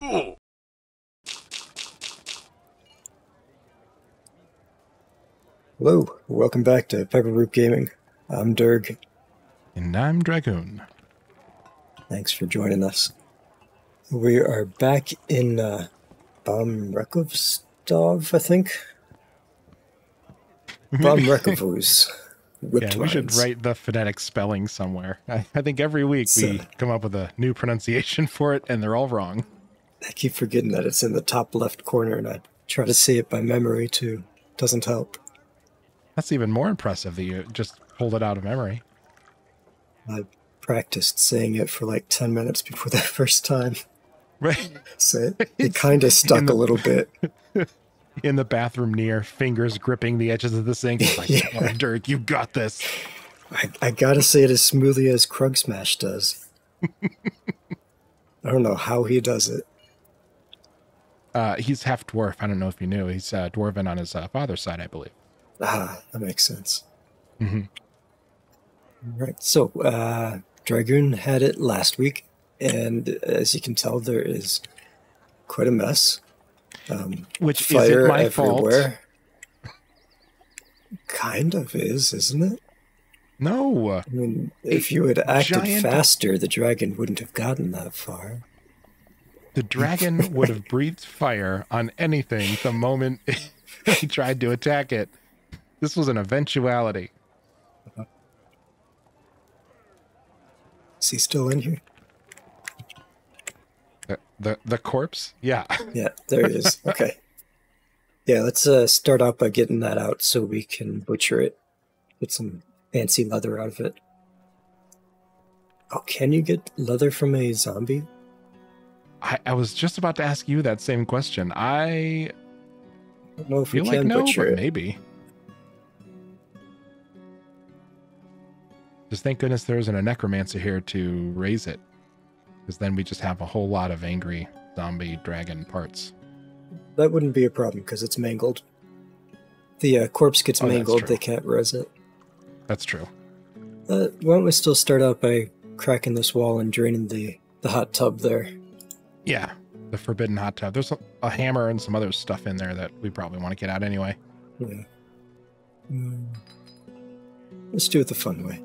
Hello, welcome back to Pepper Root Gaming. I'm Dirg. And I'm Dragoon. Thanks for joining us. We are back in Rekovstov, I think. Rekovus. Yeah, we should write the phonetic spelling somewhere. I think every week we come up with a new pronunciation for it, and they're all wrong. I keep forgetting that it's in the top left corner, and I try to say it by memory, too. Doesn't help. That's even more impressive that you just pulled it out of memory. I practiced saying it for like 10 minutes before that first time. Right. So it kind of stuck a little bit. In the bathroom near, fingers gripping the edges of the sink. It's like, yeah. Oh, Dirk, you got this. I gotta say it as smoothly as Krug Smash does. I don't know how he does it. He's half dwarf. I don't know if you knew. He's dwarven on his father's side, I believe. Ah, that makes sense. Mm-hmm. Right. So, Dragoon had it last week, and as you can tell, there is quite a mess. Which fire isn't my everywhere. fault. Kind of is, isn't it? No. I mean, if you had acted faster, the dragon wouldn't have gotten that far. The dragon would have breathed fire on anything the moment he tried to attack it. This was an eventuality. Is he still in here? The corpse? Yeah. Yeah, there he is. Okay. Yeah, let's start out by getting that out so we can butcher it. Get some fancy leather out of it. Oh, can you get leather from a zombie? I was just about to ask you that same question. I don't know if feel we like can no, butcher but it. Maybe. Just thank goodness there isn't a necromancer here to raise it. Because then we just have a whole lot of angry zombie dragon parts. That wouldn't be a problem because it's mangled. The corpse gets mangled, they can't res it. That's true. Why don't we still start out by cracking this wall and draining the hot tub there? Yeah, the forbidden hot tub. There's a hammer and some other stuff in there that we probably want to get out anyway. Yeah. Let's do it the fun way.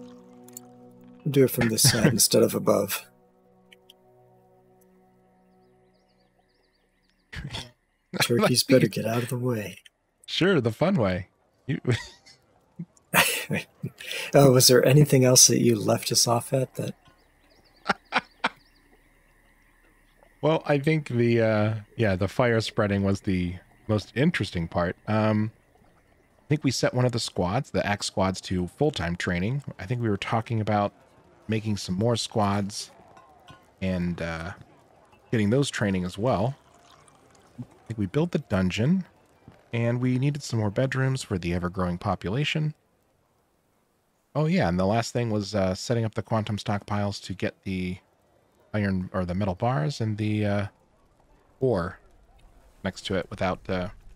We'll do it from this side instead of above. Turkeys better get out of the way. Sure, the fun way. Oh, was there anything else that you left us off at that? Well, I think the fire spreading was the most interesting part. I think we set one of the squads, the axe squads, to full-time training. I think we were talking about making some more squads and getting those training as well. I think we built the dungeon, and we needed some more bedrooms for the ever-growing population. Oh yeah, and the last thing was setting up the quantum stockpiles to get the iron or the metal bars and the ore next to it without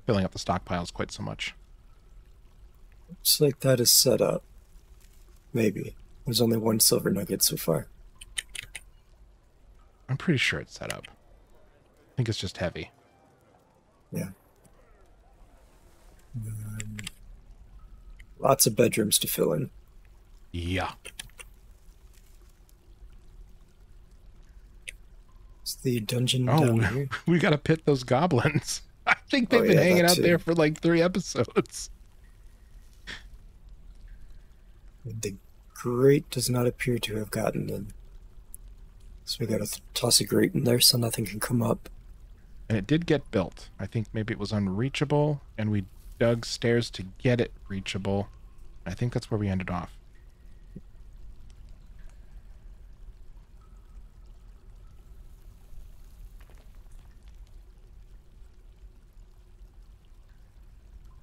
filling up the stockpiles quite so much. Looks like that is set up. Maybe. There's only one silver nugget so far. I'm pretty sure it's set up. I think it's just heavy. Yeah. Lots of bedrooms to fill in. Yeah. It's the dungeon down here. We gotta pit those goblins. I think they've been hanging out there for like 3 episodes. The grate does not appear to have gotten in. So we gotta toss a grate in there so nothing can come up. And it did get built. I think maybe it was unreachable, and we dug stairs to get it reachable. I think that's where we ended off.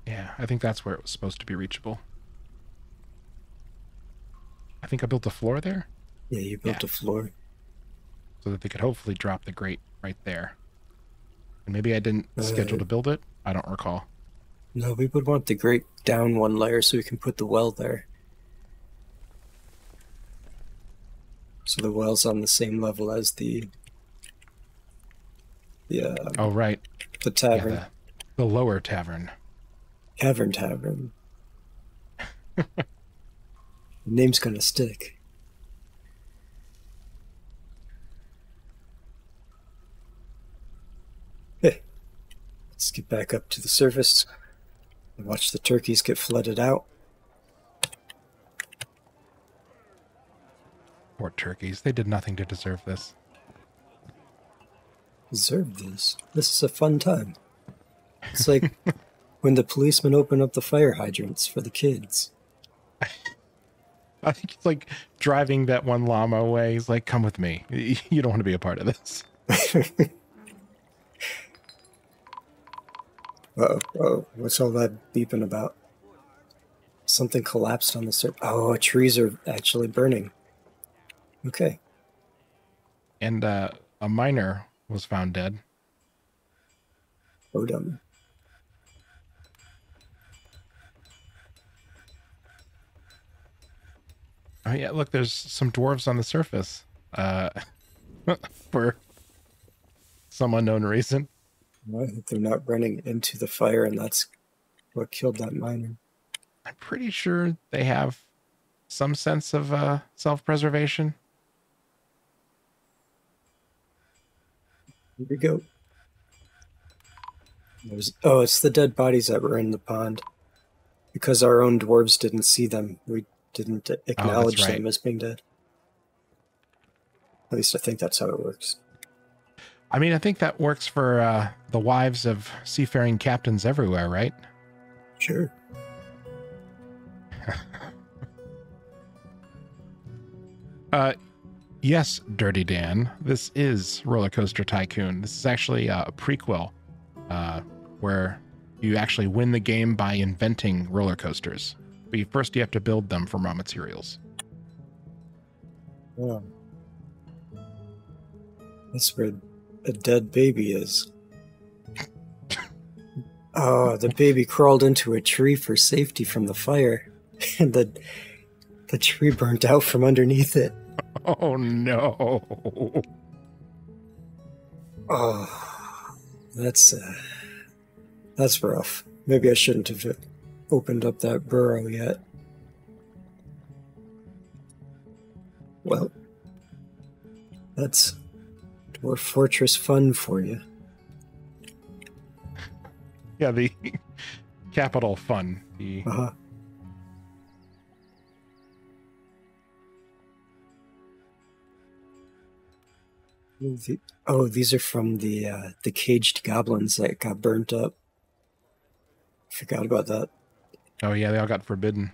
Yeah, I think that's where it was supposed to be reachable. I think I built a floor there. Yeah, you built a floor. So that they could hopefully drop the grate right there. And maybe I didn't schedule to build it. I don't recall. No, we would want the grate down one layer so we can put the well there. So the well's on the same level as the Oh, right. The Yeah, tavern. the lower tavern. Cavern Tavern. The name's gonna stick. Hey, let's get back up to the surface and watch the turkeys get flooded out. Poor turkeys. They did nothing to deserve this. Deserve this. This is a fun time. It's like when the policemen open up the fire hydrants for the kids. I think it's like driving that one llama away. He's like, come with me. You don't want to be a part of this. Uh-oh, what's all that beeping about? Something collapsed on the surface. Oh, trees are actually burning. Okay. And a miner was found dead. Odom. Oh yeah, look, there's some dwarves on the surface. For some unknown reason. I hope they're not running into the fire, and that's what killed that miner. I'm pretty sure they have some sense of self-preservation. Here we go. It's the dead bodies that were in the pond. Because our own dwarves didn't see them, we didn't acknowledge them as being dead. At least I think that's how it works. I mean, I think that works for the wives of seafaring captains everywhere, right? Sure. Yes, Dirty Dan. This is Roller Coaster Tycoon. This is actually a prequel where you actually win the game by inventing roller coasters. But first you have to build them from raw materials. Oh. That's where a dead baby is. Oh, the baby crawled into a tree for safety from the fire, and the tree burnt out from underneath it. Oh no! Oh, that's rough. Maybe I shouldn't have opened up that burrow yet. Well, that's Dwarf Fortress fun for you. Yeah, the capital fun. The these are from the caged goblins that got burnt up. Forgot about that. Oh yeah, they all got forbidden.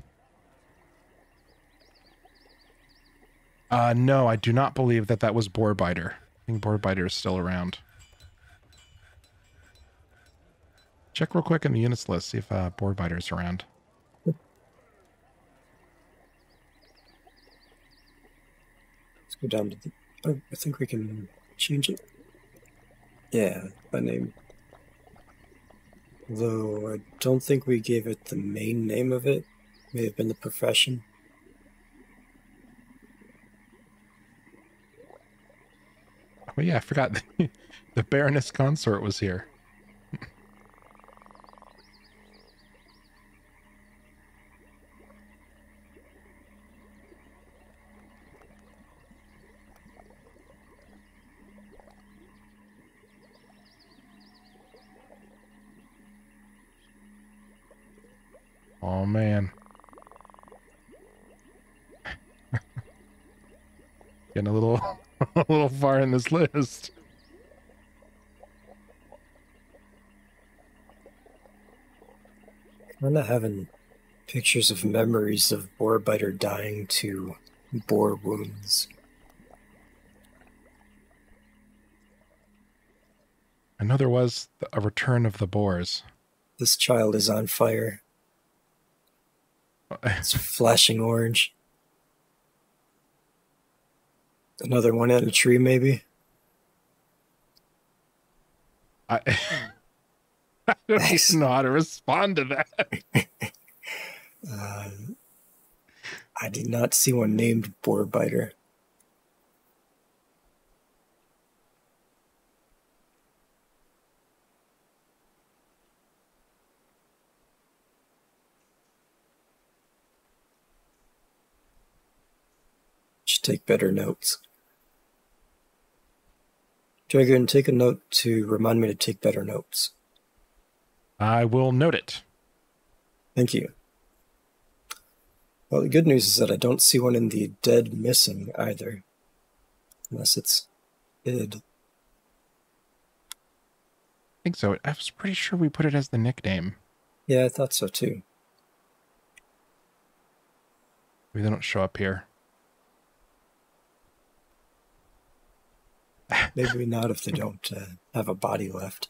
No, I do not believe that was Boarbiter. I think Boarbiter is still around. Check real quick in the units list, see if Boarbiter is around. Let's go down to the... Oh, I think we can change it. Yeah, by name. Though I don't think we gave it the main name of it. May have been the profession. Oh yeah, I forgot. The Baroness Consort was here. Oh man. Getting a little a little far in this list. I'm not having pictures of memories of Boarbiter dying to boar wounds. I know there was a return of the boars. This child is on fire. It's flashing orange. Another one at a tree, maybe? I don't even know how to respond to that. I did not see one named Boarbiter. Should take better notes. Dragoon, take a note to remind me to take better notes. I will note it. Thank you. Well, the good news is that I don't see one in the dead missing either. Unless it's id. I think so. I was pretty sure we put it as the nickname. Yeah, I thought so too. Maybe they don't show up here. Maybe not if they don't have a body left.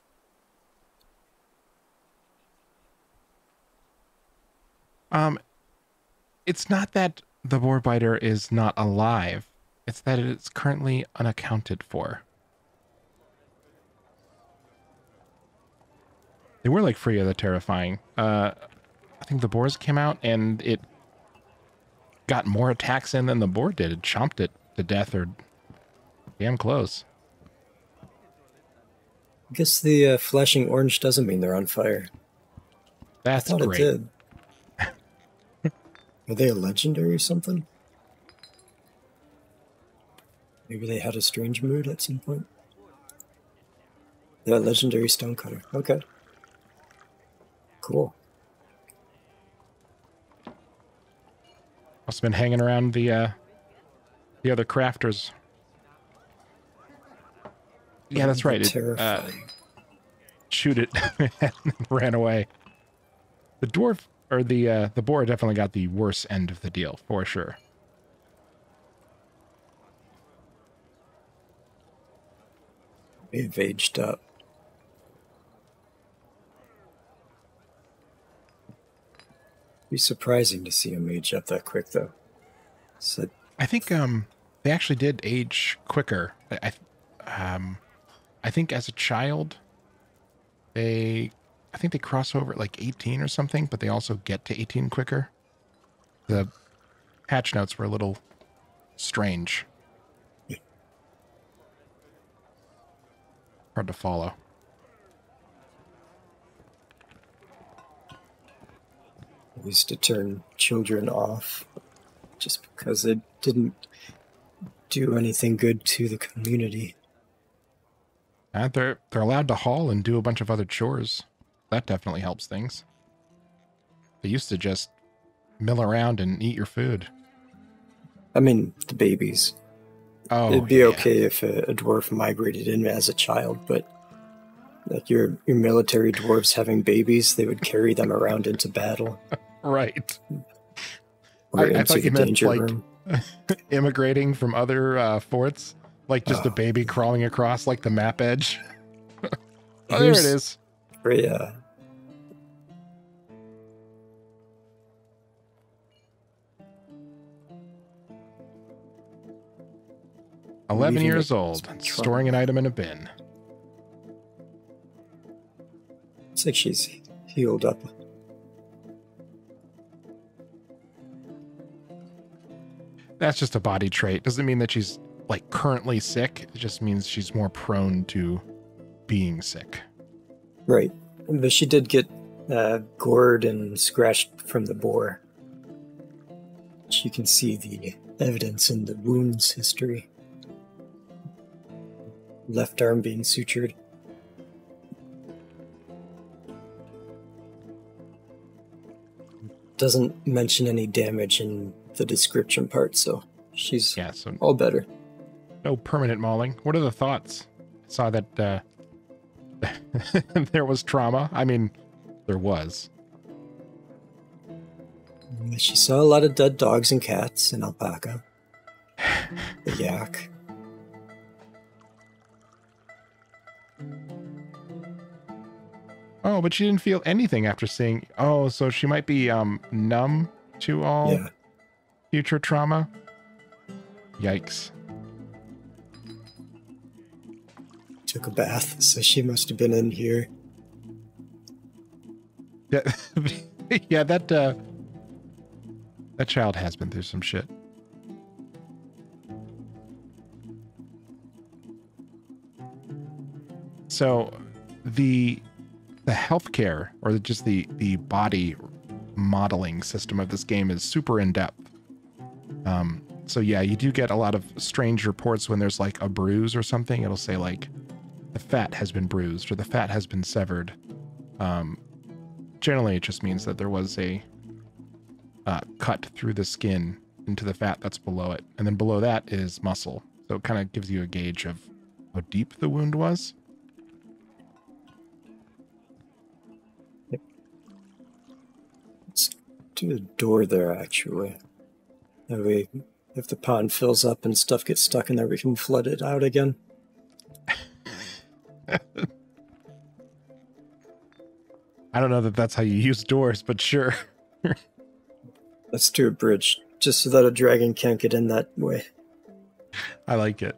It's not that the boar biter is not alive. It's that it's currently unaccounted for. They were like Freya the Terrifying. I think the boars came out and it got more attacks in than the boar did. It chomped it to death or damn close. I guess the flashing orange doesn't mean they're on fire. That's I thought great. It did. Are they a legendary or something? Maybe they had a strange mood at some point. Yeah, legendary stonecutter. Okay. Cool. Must have been hanging around the other crafters. Yeah, that's right. It shoot it and ran away. The dwarf or the boar definitely got the worst end of the deal for sure. They've aged up. Be surprising to see him age up that quick, though. So, I think they actually did age quicker. I think as a child, I think they cross over at like 18 or something, but they also get to 18 quicker. The patch notes were a little strange. Hard to follow. at least to turn children off just because it didn't do anything good to the community. They're allowed to haul and do a bunch of other chores. That definitely helps things. They used to just mill around and eat your food. I mean, the babies. Oh, it'd be okay if a dwarf migrated in as a child, but like your military dwarves having babies, they would carry them around into battle. Right. Or I into thought you the meant danger like room. immigrating from other forts, like just a baby crawling across like the map edge. Oh, there it is. Yeah. "11 years old, storing an item in a bin." It's like she's healed up. That's just a body trait. Doesn't mean that she's like currently sick. It just means she's more prone to being sick. Right. But she did get gored and scratched from the boar. You can see the evidence in the wounds history. Left arm being sutured. Doesn't mention any damage in the description part, so she's so all better. No permanent mauling. What are the thoughts? I saw that there was trauma. I mean, there was. She saw a lot of dead dogs and cats and alpaca. The yak. Oh, but she didn't feel anything after seeing... Oh, so she might be numb to all future trauma? Yikes. Took a bath, so she must have been in here. Yeah, yeah, that child has been through some shit. So the healthcare, or just the body modeling system of this game is super in-depth. So yeah, you do get a lot of strange reports when there's like a bruise or something. It'll say like the fat has been bruised or the fat has been severed. Generally, it just means that there was a cut through the skin into the fat that's below it. And then below that is muscle. So it kind of gives you a gauge of how deep the wound was. Let's do a door there, actually. That way, if the pond fills up and stuff gets stuck in there, we can flood it out again. I don't know that that's how you use doors, but sure. Let's do a bridge, just so that a dragon can't get in that way. I like it.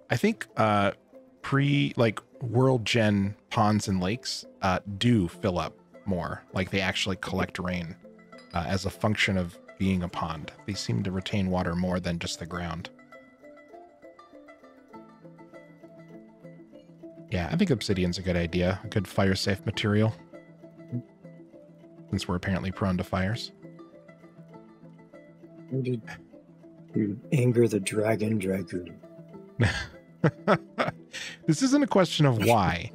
I think like world gen ponds and lakes do fill up more. Like they actually collect rain as a function of being a pond. They seem to retain water more than just the ground. Yeah, I think obsidian's a good idea. A good fire-safe material. Since we're apparently prone to fires. How did you anger the Dragon Dragoon? This isn't a question of why.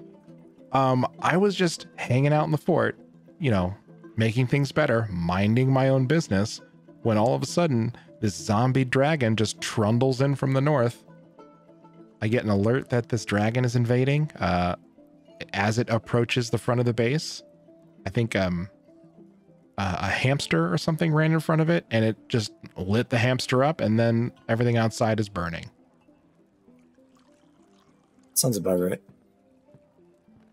I was just hanging out in the fort, you know, making things better, minding my own business, when all of a sudden this zombie dragon just trundles in from the north. I get an alert that this dragon is invading as it approaches the front of the base. I think a hamster or something ran in front of it, and it just lit the hamster up, and then everything outside is burning. Sounds about right.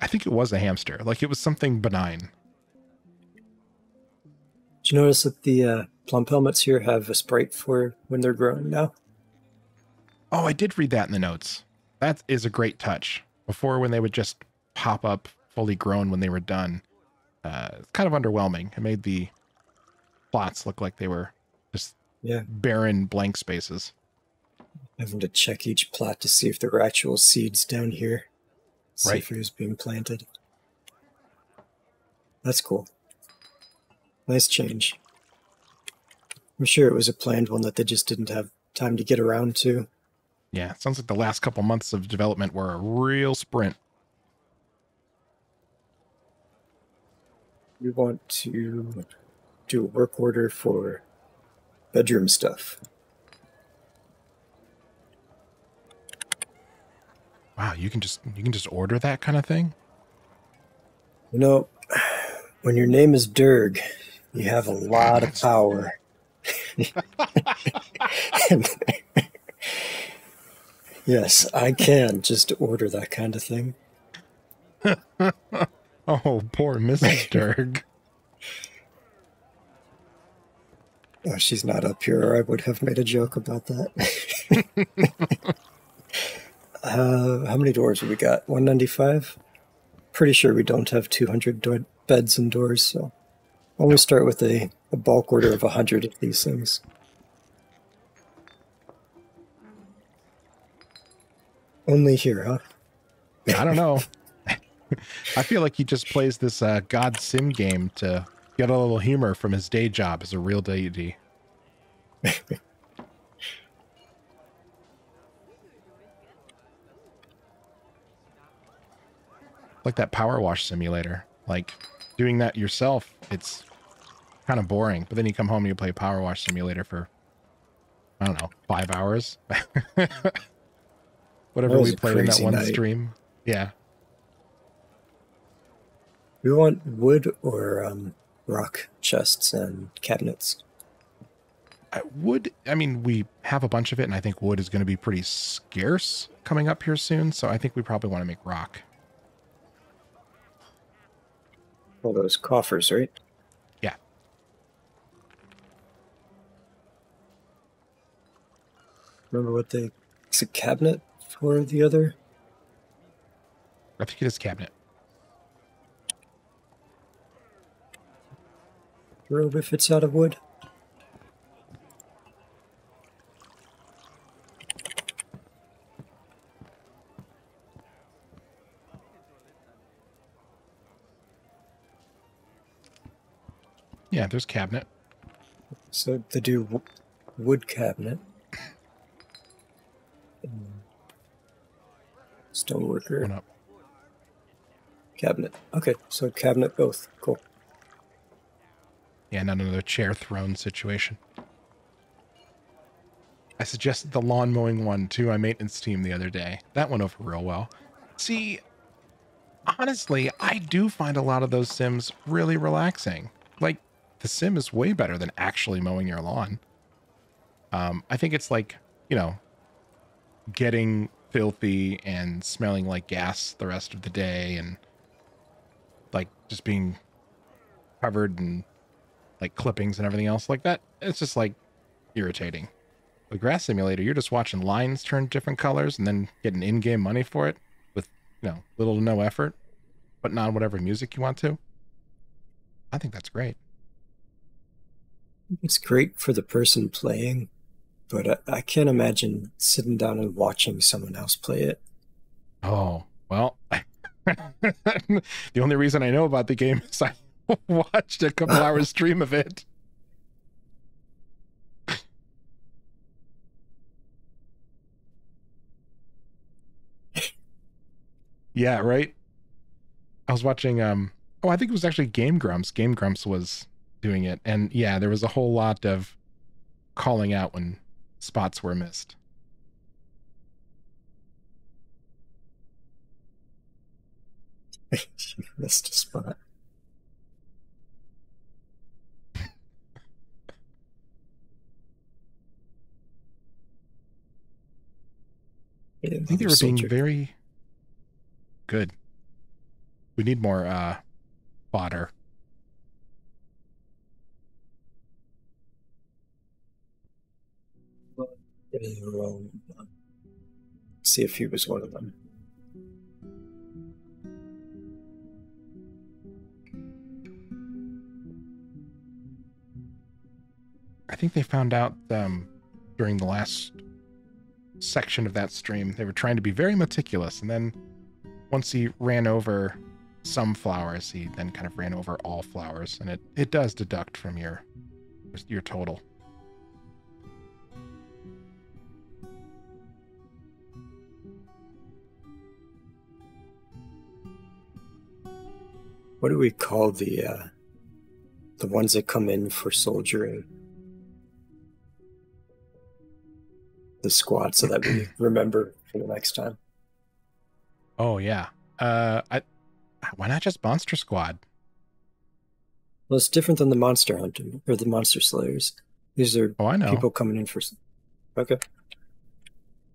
I think it was a hamster. Like, it was something benign. Did you notice that the plum helmets here have a sprite for when they're growing now? Oh, I did read that in the notes. That is a great touch. Before, when they would just pop up fully grown when they were done, it's kind of underwhelming. It made the plots look like they were just barren blank spaces. Having to check each plot to see if there were actual seeds down here. See if it was being planted. That's cool. Nice change. I'm sure it was a planned one that they just didn't have time to get around to. Yeah, it sounds like the last couple months of development were a real sprint. We want to do a work order for bedroom stuff. Wow, you can just order that kind of thing? You know, when your name is Dirg, you have a lot of power. Yes, I can just order that kind of thing. Oh, poor Mrs. Dirg. Oh, she's not up here, or I would have made a joke about that. How many doors have we got? 195? Pretty sure we don't have 200 beds and doors, so why don't we start with a bulk order of 100 of these things. Only here, huh? I don't know. I feel like he just plays this God Sim game to get a little humor from his day job as a real deity. Like that power wash simulator. Like, doing that yourself, it's kind of boring. But then you come home and you play power wash simulator for, I don't know, 5 hours. Whatever we played in that one stream. Yeah. We want wood or rock chests and cabinets. Wood, I mean, we have a bunch of it, and I think wood is going to be pretty scarce coming up here soon, so I think we probably want to make rock. All those coffers, right? Yeah. Remember what they... Is a cabinet for the other? I think it is cabinet. Robe if it's out of wood? Yeah, there's cabinet. So they do wood cabinet. Stoneworker. One up. Cabinet. Okay, so cabinet both. Cool. Yeah, not another chair throne situation. I suggested the lawn mowing one to my maintenance team the other day. That went over real well. See, honestly, I do find a lot of those sims really relaxing. Like, the sim is way better than actually mowing your lawn. I think it's like, you know, getting filthy and smelling like gas the rest of the day and like just being covered in like clippings and everything else like that. It's just like irritating. The grass simulator, you're just watching lines turn different colors and then getting in-game money for it with, you know, little to no effort, putting on whatever music you want to. I think that's great. It's great for the person playing, but I can't imagine sitting down and watching someone else play it. Oh, well, the only reason I know about the game is I watched a couple hours stream of it. Yeah, right. I was watching, I think it was actually Game Grumps. Game Grumps was doing it. And yeah, there was a whole lot of calling out when spots were missed. You missed a spot. I think they were being very good. We need more fodder. See if he was one of them. I think they found out during the last section of that stream, they were trying to be very meticulous, and then once he ran over some flowers, he then kind of ran over all flowers, and it does deduct from your total. What do we call the ones that come in for soldiering? The squad, so that we remember for the next time. Oh yeah. Why not just Monster Squad? Well, it's different than the Monster Hunter or the Monster Slayers. These are I know. people coming in for. Okay.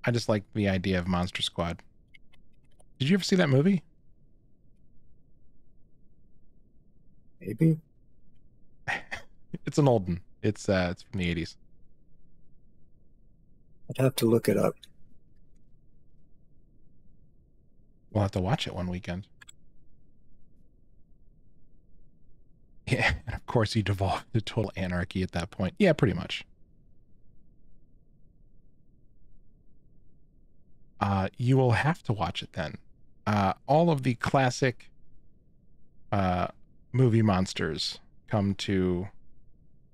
I just like the idea of Monster Squad. Did you ever see that movie? Maybe. It's an old one. It's from the 80s. I'd have to look it up. We'll have to watch it one weekend. Yeah, and of course you devolve to total anarchy at that point. Yeah, pretty much. You will have to watch it then. All of the classic movie monsters come to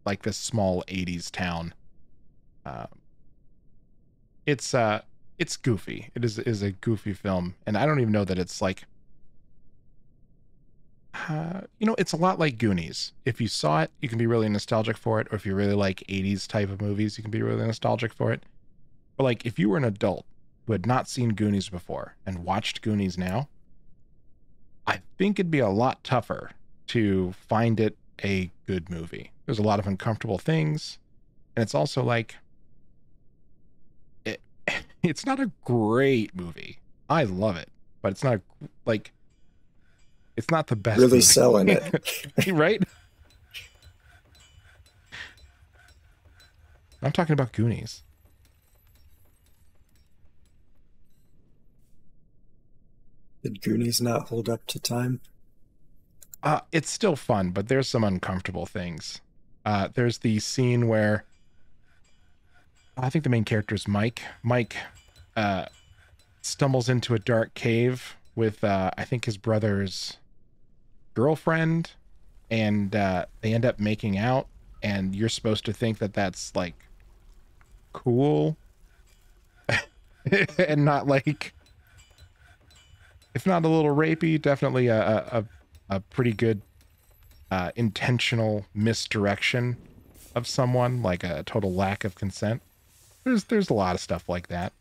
like this small 80s town. It's goofy. It is a goofy film, and I don't even know that it's like it's a lot like Goonies. If you saw it, you can be really nostalgic for it, or if you really like 80s type of movies, you can be really nostalgic for it. But like if you were an adult who had not seen Goonies before and watched Goonies now, I think it'd be a lot tougher to find it a good movie. There's a lot of uncomfortable things, and it's also like it's not a great movie. I love it, but it's not like it's not the best. Really movie. selling it, right? I'm talking about Goonies. Did Goonies not hold up to time? It's still fun, but there's some uncomfortable things. There's the scene where I think the main character is Mike. Mike stumbles into a dark cave with I think his brother's girlfriend, and they end up making out, and you're supposed to think that that's like cool and not like, if not a little rapey, definitely a pretty good intentional misdirection of someone, like a total lack of consent. There's a lot of stuff like that.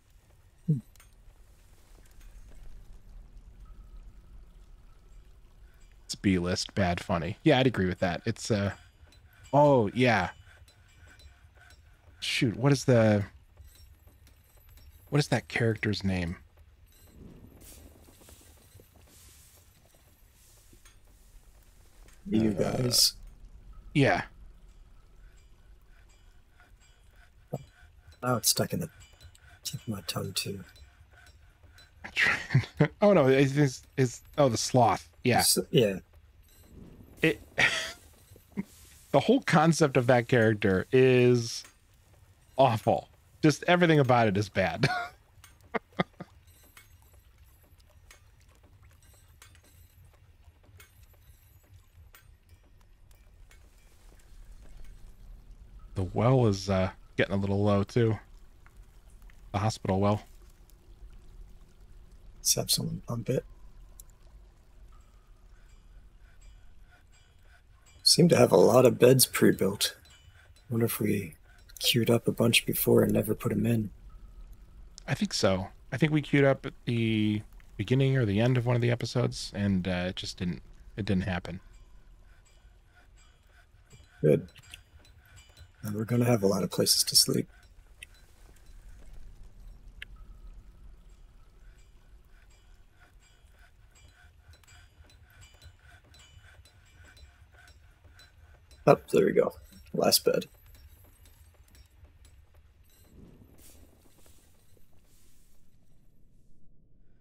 It's B-list, bad funny. Yeah, I'd agree with that. It's oh yeah. Shoot, what is that character's name? You guys. Yeah. Now it's stuck in the tip of my tongue too. Oh no, it's the sloth. Yeah. Yeah. It the whole concept of that character is awful. Just everything about it is bad. The well is getting a little low too. The hospital well. Let's have someone pump it. Seem to have a lot of beds pre-built. Wonder if we queued up a bunch before and never put them in. I think so. I think we queued up at the beginning or the end of one of the episodes, and it just didn't happen. Good. And we're gonna have a lot of places to sleep. Oh, there we go. Last bed.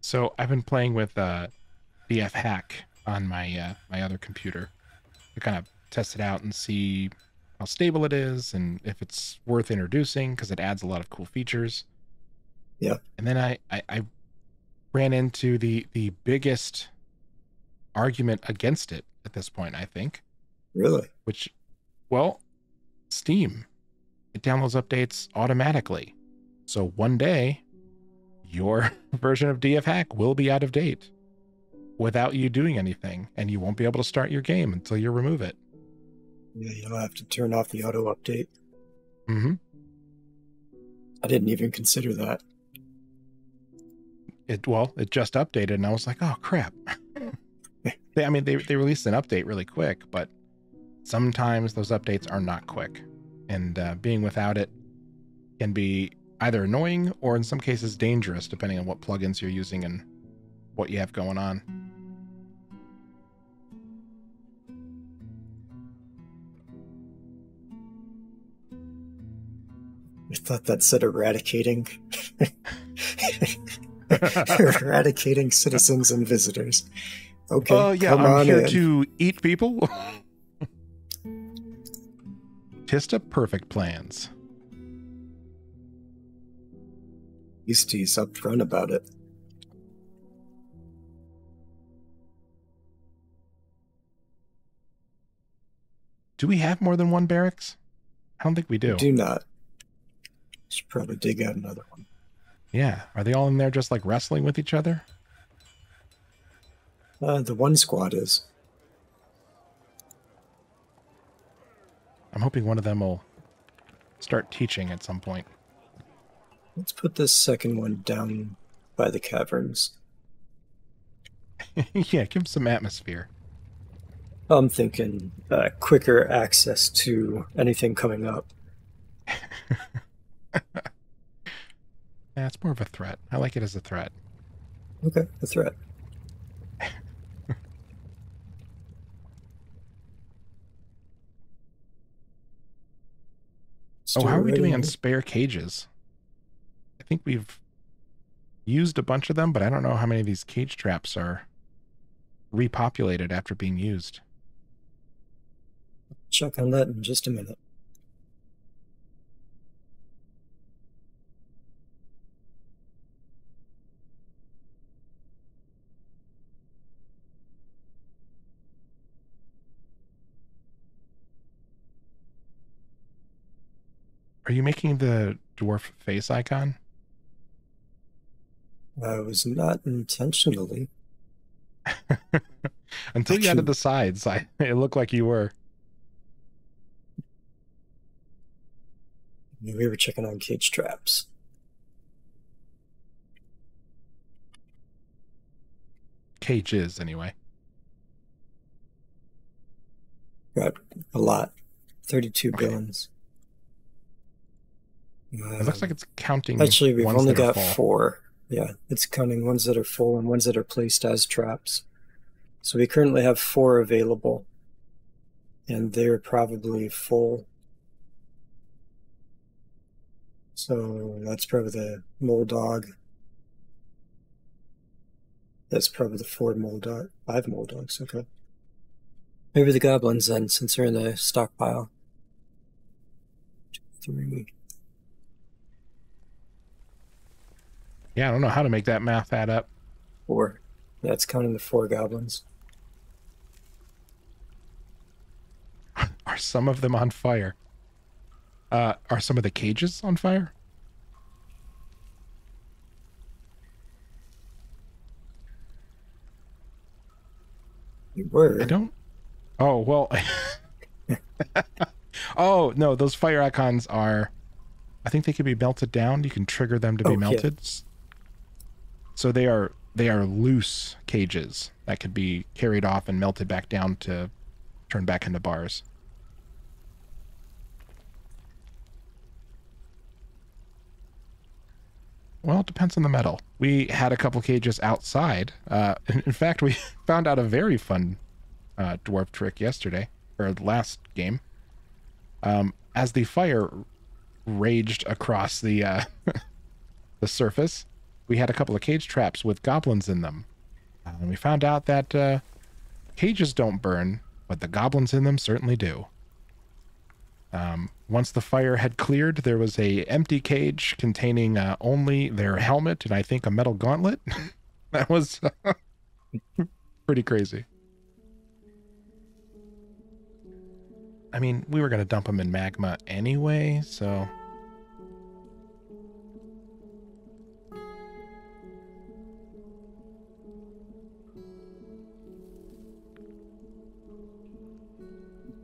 So I've been playing with DF Hack on my my other computer to kind of test it out and see how stable it is and if it's worth introducing, because it adds a lot of cool features. Yeah. And then I ran into the biggest argument against it at this point, I think. Really? Which, well, Steam. It downloads updates automatically. So one day, your version of DF Hack will be out of date without you doing anything, and you won't be able to start your game until you remove it. Yeah, you'll have to turn off the auto update. Mm-hmm. I didn't even consider that. It just updated, and I was like, oh crap. They released an update really quick, but sometimes those updates are not quick, and being without it can be either annoying or in some cases dangerous, depending on what plugins you're using and what you have going on. I thought that said eradicating. Eradicating citizens and visitors. Okay, yeah, come I'm on here in. to eat people. Tista perfect plans. He's upfront about it. Do we have more than one barracks? I don't think we do. We do not. Should probably dig out another one. Yeah. Are they all in there just like wrestling with each other? The one squad is. I'm hoping one of them will start teaching at some point. Let's put this second one down by the caverns. Yeah, give them some atmosphere. I'm thinking quicker access to anything coming up. Yeah, it's more of a threat. I like it as a threat. Okay, a threat. Oh, how are we doing on spare cages? I think we've used a bunch of them, but I don't know how many of these cage traps are repopulated after being used. Check on that in just a minute. Are you making the dwarf face icon? I was not intentionally. Until you added the sides, it looked like you were. We were checking on cage traps. Cages, anyway. Got a lot. 32 villains. It looks like it's counting. Actually, we've only got full. 4. Yeah, it's counting ones that are full and ones that are placed as traps. So we currently have 4 available. And they're probably full. So that's probably the mole dog. That's probably the 4 mole dog. 5 mole dogs, okay. Maybe the goblins then, since they're in the stockpile. 2, 3. Yeah, I don't know how to make that math add up. 4. That's counting the 4 goblins. Are some of them on fire? Are some of the cages on fire? They were. I don't. Oh, well. Oh, no, those fire icons are. I think they could be melted down. You can trigger them to be melted. Yeah. So they are loose cages that could be carried off and melted back down to turn back into bars. Well, it depends on the metal. We had a couple cages outside. In fact, we found out a very fun dwarf trick yesterday, or last game. As the fire raged across the the surface, we had a couple of cage traps with goblins in them. And we found out that cages don't burn, but the goblins in them certainly do. Once the fire had cleared, there was a empty cage containing only their helmet and I think a metal gauntlet. That was pretty crazy. I mean, we were going to dump them in magma anyway, so...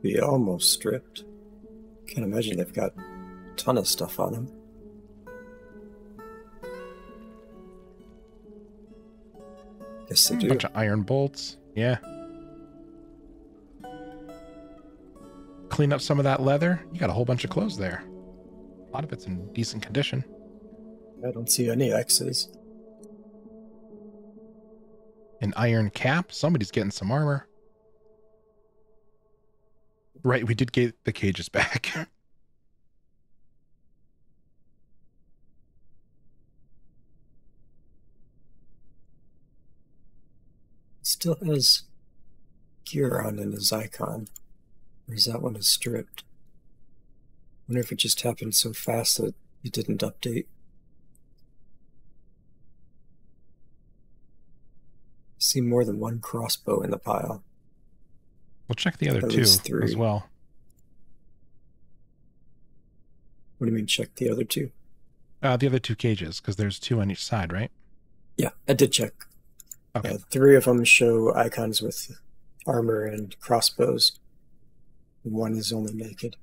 Be almost stripped. Can't imagine they've got a ton of stuff on them. Guess they do. A bunch of iron bolts. Yeah. Clean up some of that leather. You got a whole bunch of clothes there. A lot of it's in decent condition. I don't see any X's. An iron cap. Somebody's getting some armor. Right, we did get the cages back. Still has gear on in his icon. Or is that one is stripped? I wonder if it just happened so fast that it didn't update. I see more than one crossbow in the pile. We'll check the other 2 as well. What do you mean check the other 2? The other 2 cages, because there's 2 on each side, right? Yeah, I did check. Okay. 3 of them show icons with armor and crossbows. 1 is only naked.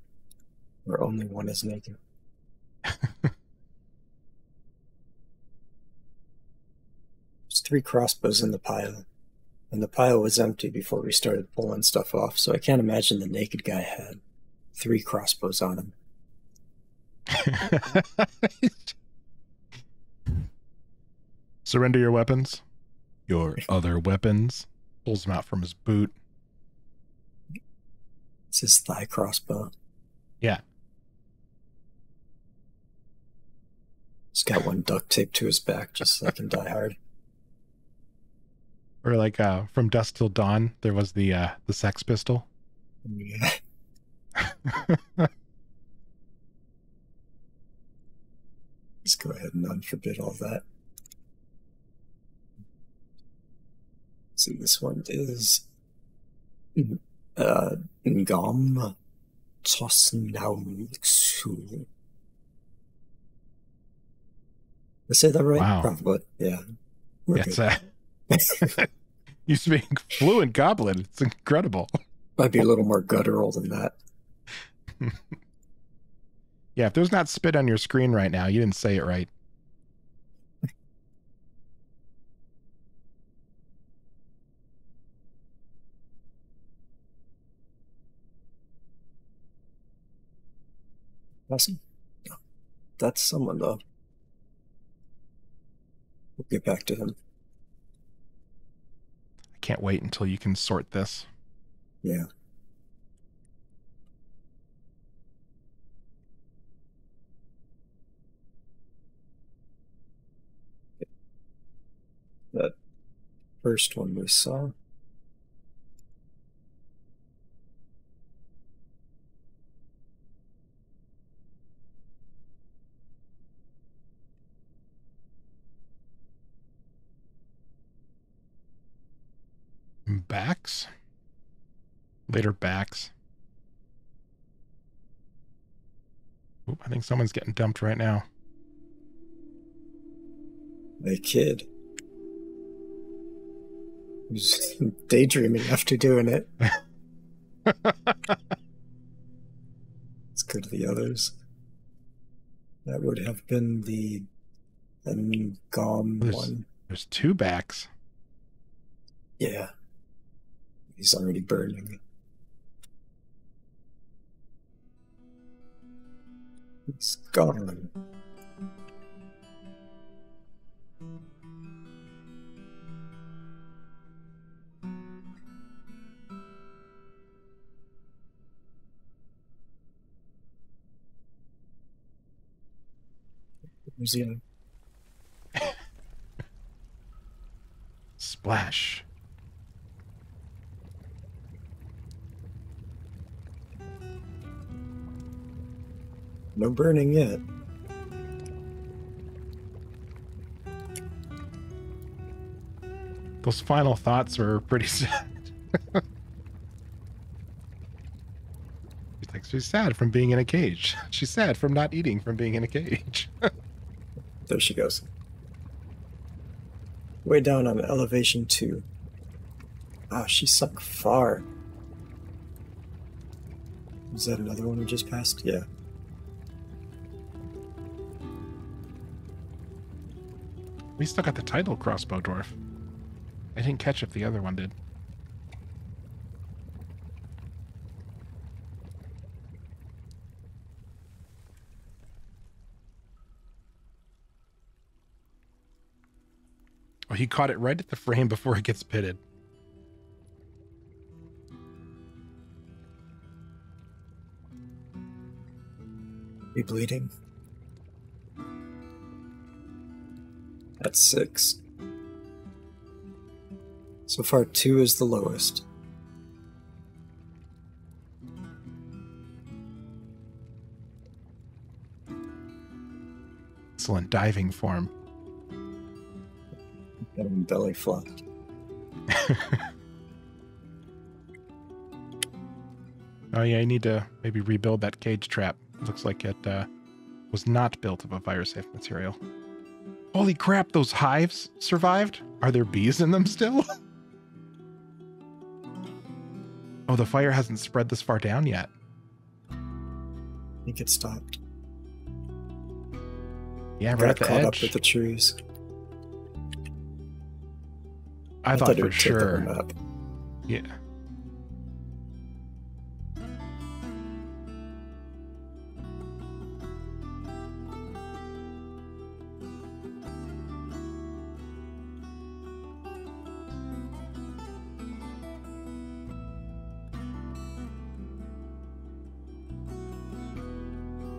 Or only 1 is naked. There's 3 crossbows in the pile. And the pile was empty before we started pulling stuff off, so I can't imagine the naked guy had 3 crossbows on him. Surrender your weapons. Your other weapons. Pulls them out from his boot. It's his thigh crossbow. Yeah. He's got 1 duct taped to his back, just like in Die Hard. Or like from Dusk Till Dawn, there was the Sex Pistol. Yeah. Let's go ahead and unforbid all that. See, this one is Ngam Tosnautsu. I say that right? Wow. Probably. Yeah. We're It's good. you speak fluent Goblin. It's incredible. Might be a little more guttural than that. Yeah, if there's not spit on your screen right now, you didn't say it right. Awesome. That's someone, though. We'll get back to him. I can't wait until you can sort this. Yeah. That first one we saw. Backs? Later backs. Oop, I think someone's getting dumped right now. A kid who's daydreaming after doing it. Let's go to the others. That would have been the Gom one. There's two backs. Yeah. He's already burning. It's gone. Museum. Splash. No burning yet. Those final thoughts were pretty sad. She's sad from being in a cage. She's sad from not eating from being in a cage. There she goes. Way down on elevation 2. Ah, she sunk far. Was that another one we just passed? Yeah. We still got the title crossbow dwarf. I didn't catch if the other one did. Oh, he caught it right at the frame before it gets pitted. Be bleeding. That's 6. So far, 2 is the lowest. Excellent diving form. And belly flopped. Oh yeah, I need to maybe rebuild that cage trap. Looks like it was not built of a fire-safe material. Holy crap, those hives survived? Are there bees in them still? Oh, the fire hasn't spread this far down yet. I think it stopped. Yeah, right Got at the caught edge. up with the trees. I thought for sure. Yeah.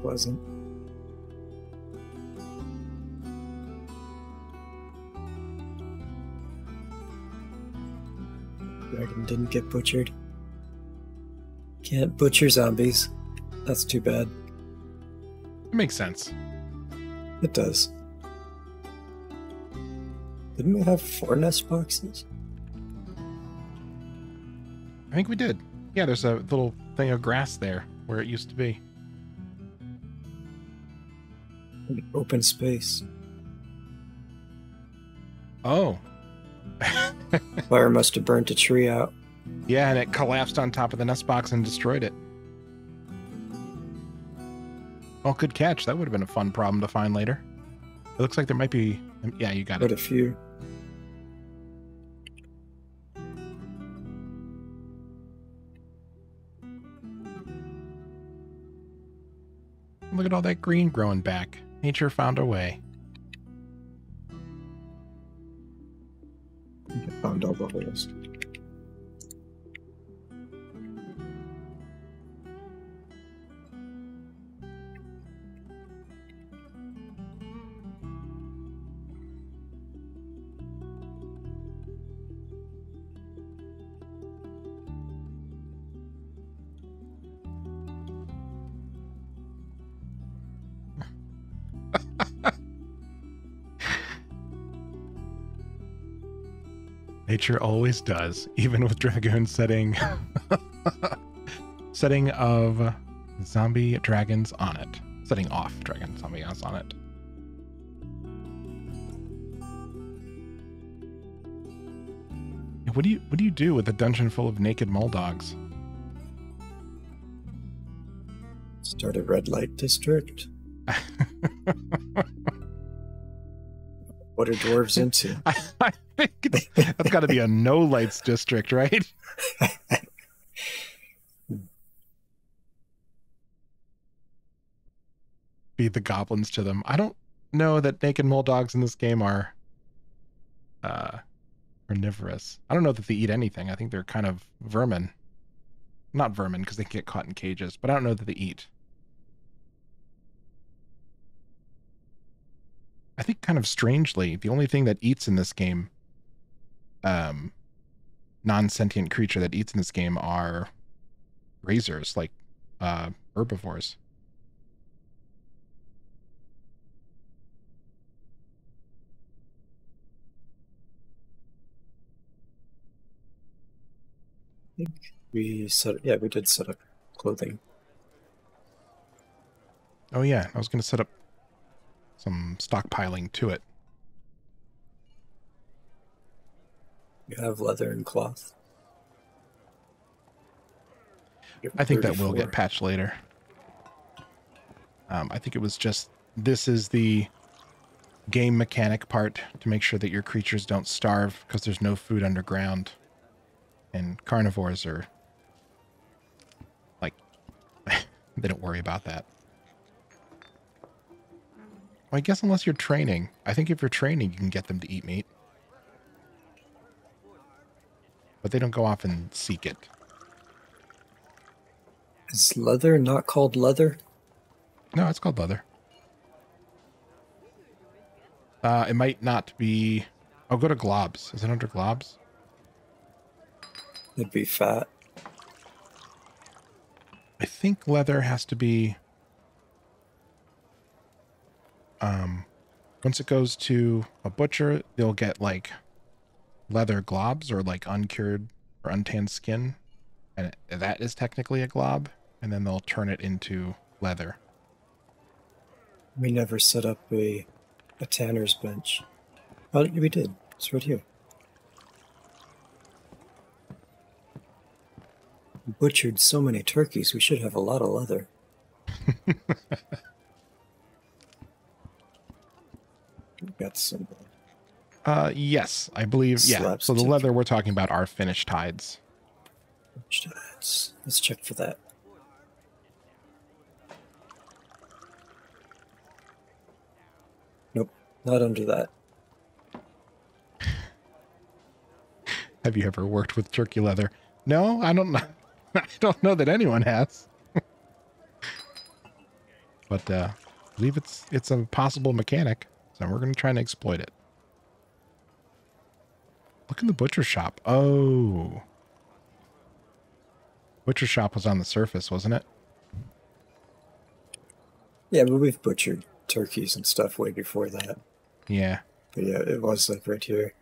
Wasn't. Dragon didn't get butchered. Can't butcher zombies. That's too bad. It makes sense. It does. Didn't we have 4 nest boxes? I think we did. Yeah, there's a little thing of grass there where it used to be. Open space. Oh. Fire must have burnt a tree out. Yeah, and it collapsed on top of the nest box and destroyed it. Oh, good catch. That would have been a fun problem to find later. It looks like there might be... Yeah, you got it. Quite a few. Look at all that green growing back. Nature found a way. I found all the holes. Nature always does, even with Dragoon setting setting of zombie dragons on it. Setting off dragon zombie on it. What do you do with a dungeon full of naked mole dogs? Start a red light district. What are dwarves into? I think that's got to be a no lights district, right? Feed the goblins to them. I don't know that naked mole dogs in this game are carnivorous. I don't know that they eat anything. I think they're kind of vermin. Not vermin because they get caught in cages, but I don't know that they eat. I think kind of strangely, the only thing that eats in this game, non-sentient creature that eats in this game are grazers, like herbivores. I think we did set up clothing. Oh yeah, I was going to set up some stockpiling to it. You have leather and cloth. I think that will get patched later. I think it was just, this is the game mechanic part to make sure that your creatures don't starve because there's no food underground. And carnivores are like, they don't worry about that. Well, I guess unless you're training. I think if you're training, you can get them to eat meat. But they don't go off and seek it. Is leather not called leather? No, it's called leather. It might not be... Oh, go to globs. Is it under globs? It'd be fat. I think leather has to be... once it goes to a butcher, they'll get like leather globs or like uncured or untanned skin. And that is technically a glob. And then they'll turn it into leather. We never set up a tanner's bench. Oh, we did. It's right here. We butchered so many turkeys, we should have a lot of leather. We've got some. Yes, I believe. Yeah. So the leather we're talking about are finished hides. Let's check for that. Nope, not under that. Have you ever worked with turkey leather? No, I don't know. I don't know that anyone has. But I believe it's a possible mechanic, so we're going to try and exploit it. Look in the butcher shop. Oh. Butcher shop was on the surface, wasn't it? Yeah, but we've butchered turkeys and stuff way before that. Yeah. But yeah, it was like right here.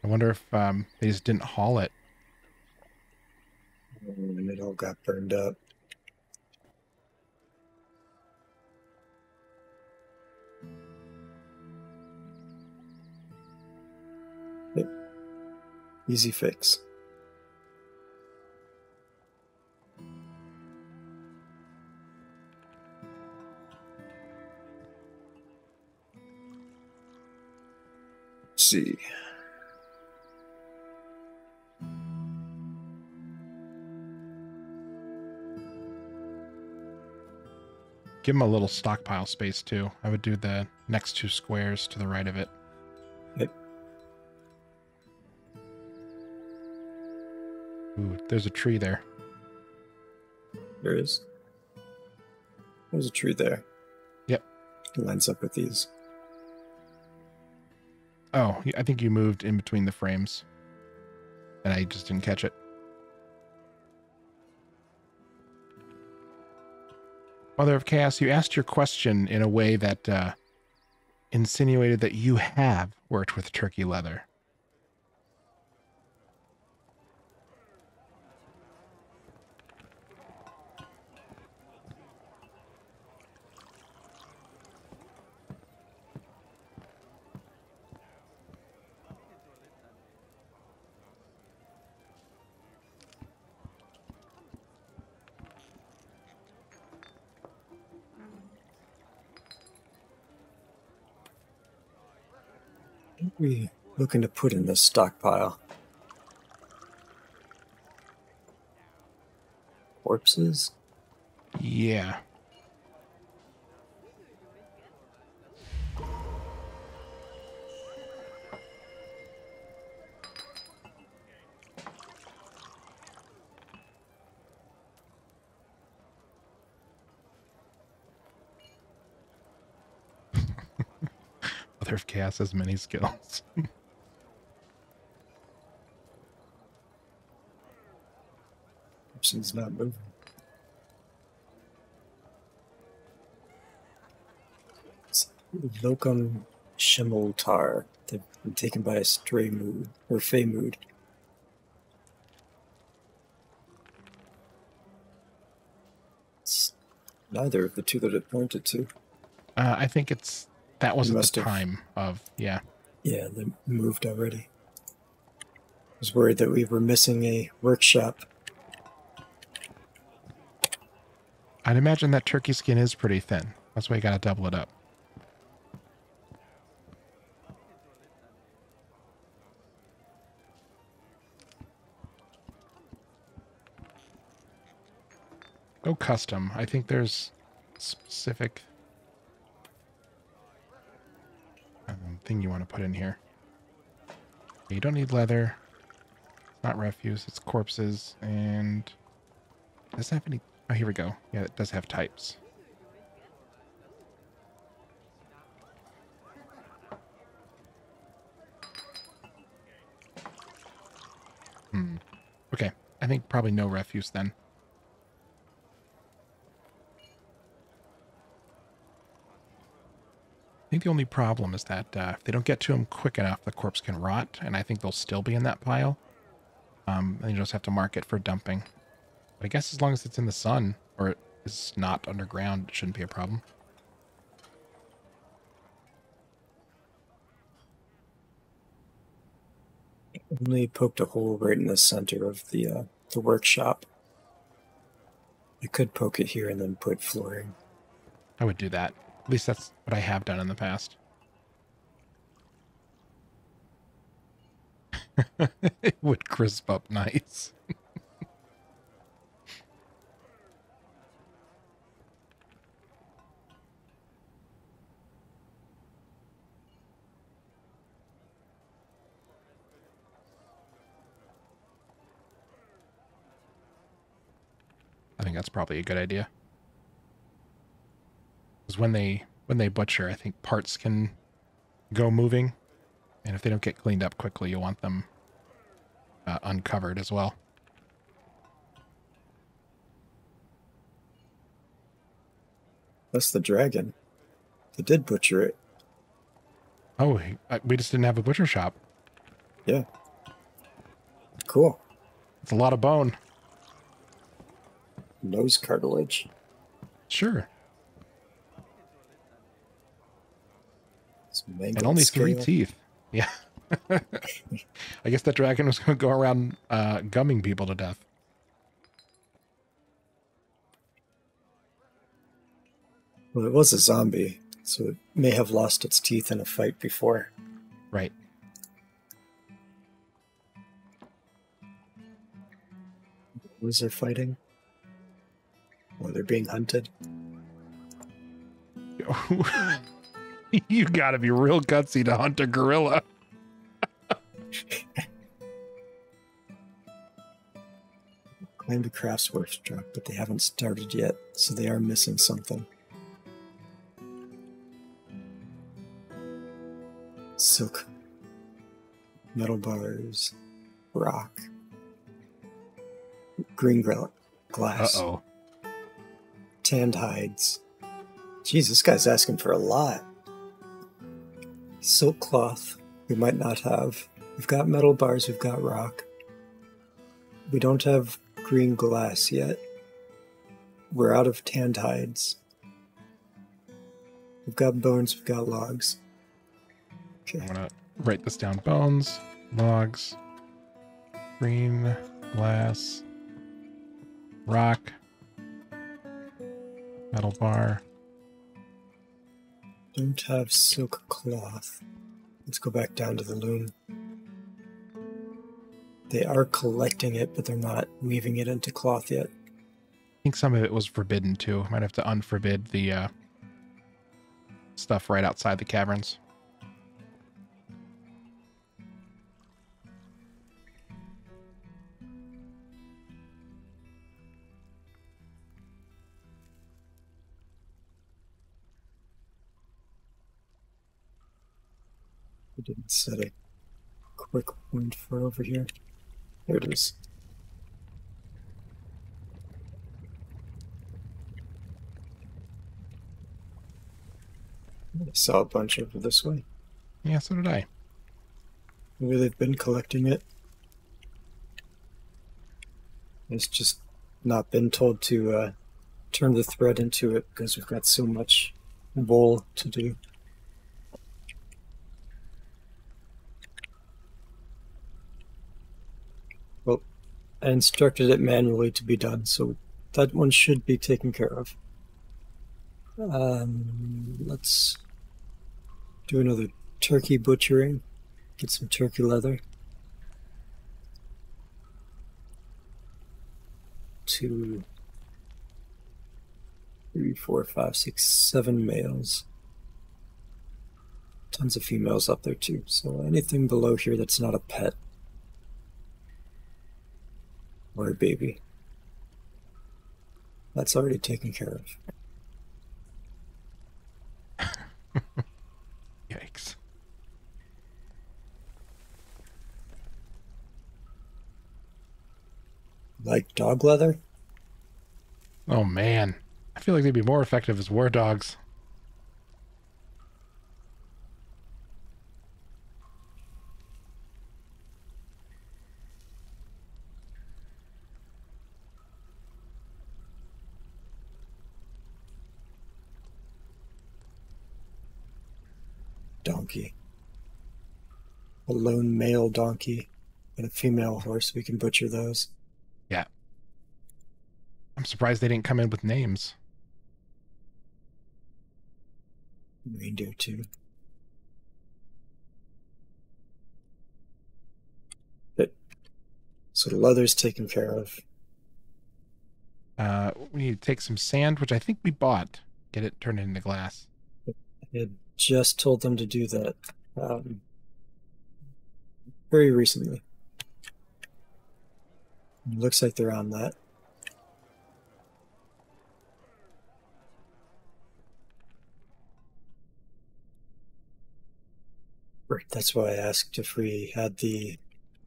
I wonder if they just didn't haul it. And it all got burned up. Yep. Easy fix. Let's see. Give him a little stockpile space too. I would do the next 2 squares to the right of it. Yep. Ooh, there's a tree there. There is. There's a tree there. Yep. It lines up with these. Oh, I think you moved in between the frames. And I just didn't catch it. Mother of Chaos, you asked your question in a way that insinuated that you have worked with turkey leather. What are we looking to put in this stockpile? Corpses? Yeah. Mother of Chaos has many skills. Corpses not moving. Locum Shimmeltar. They've been taken by a stray mood, or fey mood. It's neither of the two that it pointed to. I think that was at the have. time of, yeah. Yeah, they moved already. I was worried that we were missing a workshop. I'd imagine that turkey skin is pretty thin. That's why you gotta double it up. No custom. I think there's specific thing you want to put in here. You don't need leather. It's not refuse. It's corpses. And does it have any? Oh, here we go. Yeah, it does have types. Okay. I think probably no refuse then. I think the only problem is that if they don't get to them quick enough, the corpse can rot, and I think they'll still be in that pile. And you just have to mark it for dumping. But I guess as long as it's in the sun, or it is not underground, it shouldn't be a problem. Only poked a hole right in the center of the workshop. I could poke it here and then put flooring. I would do that. At least that's what I have done in the past. It would crisp up nice. I think that's probably a good idea. Because when they butcher, I think parts can go moving. And if they don't get cleaned up quickly, you want them uncovered as well. That's the dragon. They did butcher it. Oh, we just didn't have a butcher shop. Yeah. Cool. It's a lot of bone. Nose cartilage. Sure. Some mangled And only scale. 3 teeth. Yeah. I guess that dragon was going to go around gumming people to death. Well, it was a zombie, so it may have lost its teeth in a fight before. Right. Was there fighting? Or they're being hunted? You gotta be real gutsy to hunt a gorilla. Claim the crafts workshop, but they haven't started yet, so they are missing something. Silk. Metal bars. Rock. Green glass. Uh-oh. Tanned hides. Jeez, this guy's asking for a lot. Silk cloth, we might not have. We've got metal bars, we've got rock. We don't have green glass yet. We're out of tanned hides. We've got bones, we've got logs. Okay. I'm gonna write this down. Bones, logs, green glass, rock, metal bar. Don't have silk cloth. Let's go back down to the loom. They are collecting it, but they're not weaving it into cloth yet. I think some of it was forbidden too. Might have to unforbid the stuff right outside the caverns. We didn't set a quick point for over here. There it is. I saw a bunch over this way. Yeah, so did I. Maybe they've been collecting it. It's just not been told to turn the thread into it because we've got so much wool to do. Well, I instructed it manually to be done, so that one should be taken care of. Let's do another turkey butchering. Get some turkey leather. 2, 3, 4, 5, 6, 7 males. Tons of females up there too. So anything below here that's not a pet or a baby, that's already taken care of. Yikes. Like dog leather? Oh man. I feel like they'd be more effective as war dogs. Donkey. A lone male donkey and a female horse. We can butcher those. Yeah. I'm surprised they didn't come in with names. Reindeer too. But, so the leather's taken care of. We need to take some sand, which I think we bought. Get it turned into glass. I had just told them to do that very recently. It looks like they're on that. Right, that's why I asked if we had the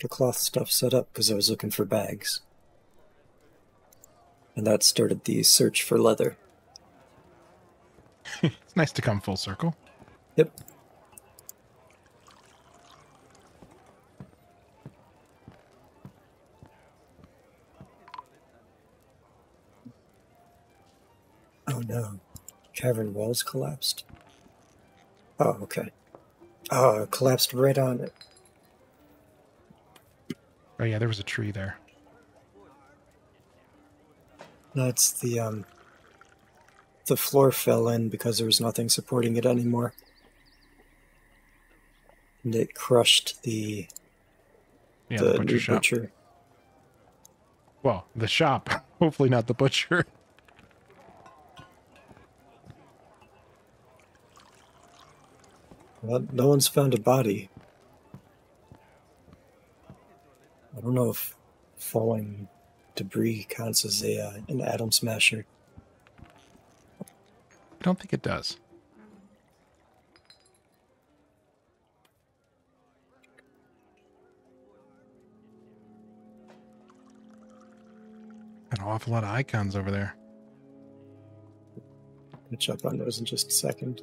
cloth stuff set up, because I was looking for bags. And that started the search for leather. It's nice to come full circle. Yep. Oh no. Cavern walls collapsed. Oh, okay. Oh, it collapsed right on it. Oh yeah, there was a tree there. That's the floor fell in because there was nothing supporting it anymore. And it crushed the The butcher new shop. butcher. Well, the shop. Hopefully not the butcher. Well, no one's found a body. I don't know if falling debris counts as an atom smasher. I don't think it does. Got an awful lot of icons over there. I'll jump on those in just a second.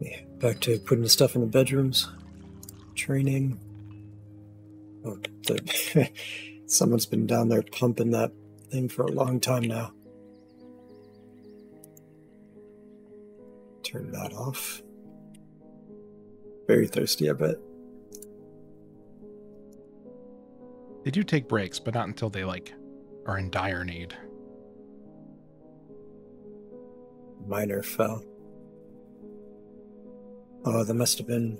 Yeah, back to putting the stuff in the bedrooms. Training. Oh, someone's been down there pumping that thing for a long time now. Turn that off. Very thirsty, I bet. They do take breaks, but not until they, like, are in dire need. Miner fell. Oh, that must have been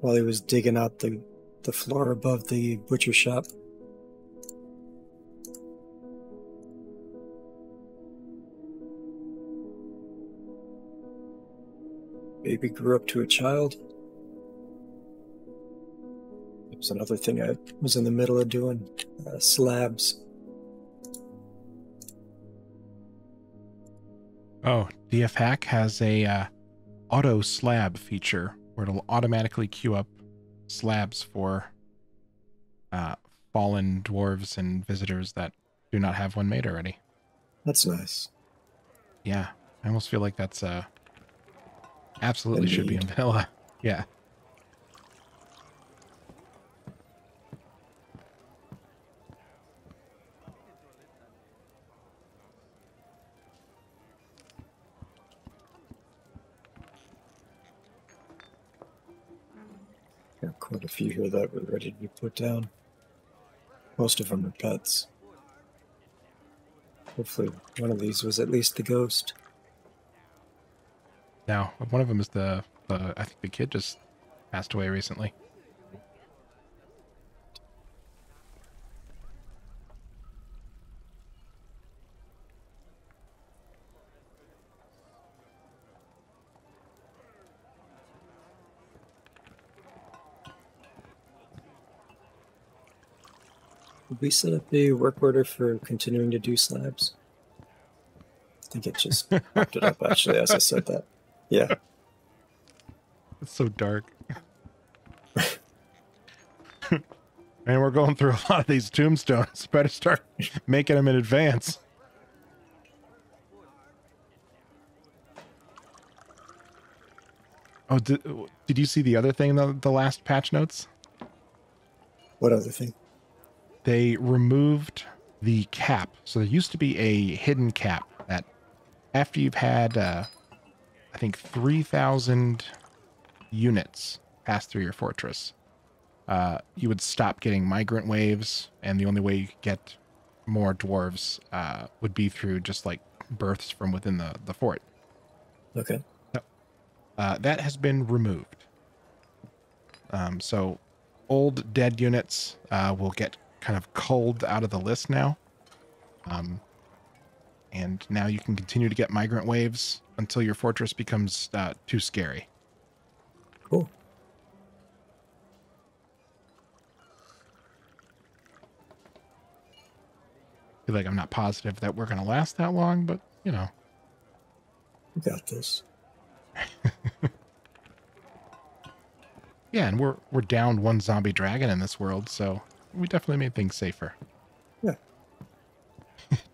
while he was digging out the floor above the butcher shop. Baby grew up to a child. It was another thing I was in the middle of doing. Slabs. Oh, DF Hack has a auto slab feature where it'll automatically queue up slabs for fallen dwarves and visitors that do not have one made already. That's nice. Yeah, I almost feel like that's absolutely should be in vanilla. Yeah. Got quite a few here that were ready to be put down. Most of them are pets. Hopefully one of these was at least the ghost. Now, one of them is the I think the kid just passed away recently. Did we set up a work order for continuing to do slabs? I think it just popped it up actually as I said that. Yeah. It's so dark. And we're going through a lot of these tombstones. Better start making them in advance. Oh, did you see the other thing in the last patch notes? What other thing? They removed the cap. So there used to be a hidden cap that after you've had, I think, 3,000 units pass through your fortress, you would stop getting migrant waves, and the only way you could get more dwarves would be through just like births from within the fort. Okay. That has been removed. So old dead units will get kind of culled out of the list now. And now you can continue to get migrant waves until your fortress becomes too scary. Cool. I feel like I'm not positive that we're going to last that long, but, you know. We got this. Yeah, and we're down one zombie dragon in this world, so we definitely made things safer. Yeah.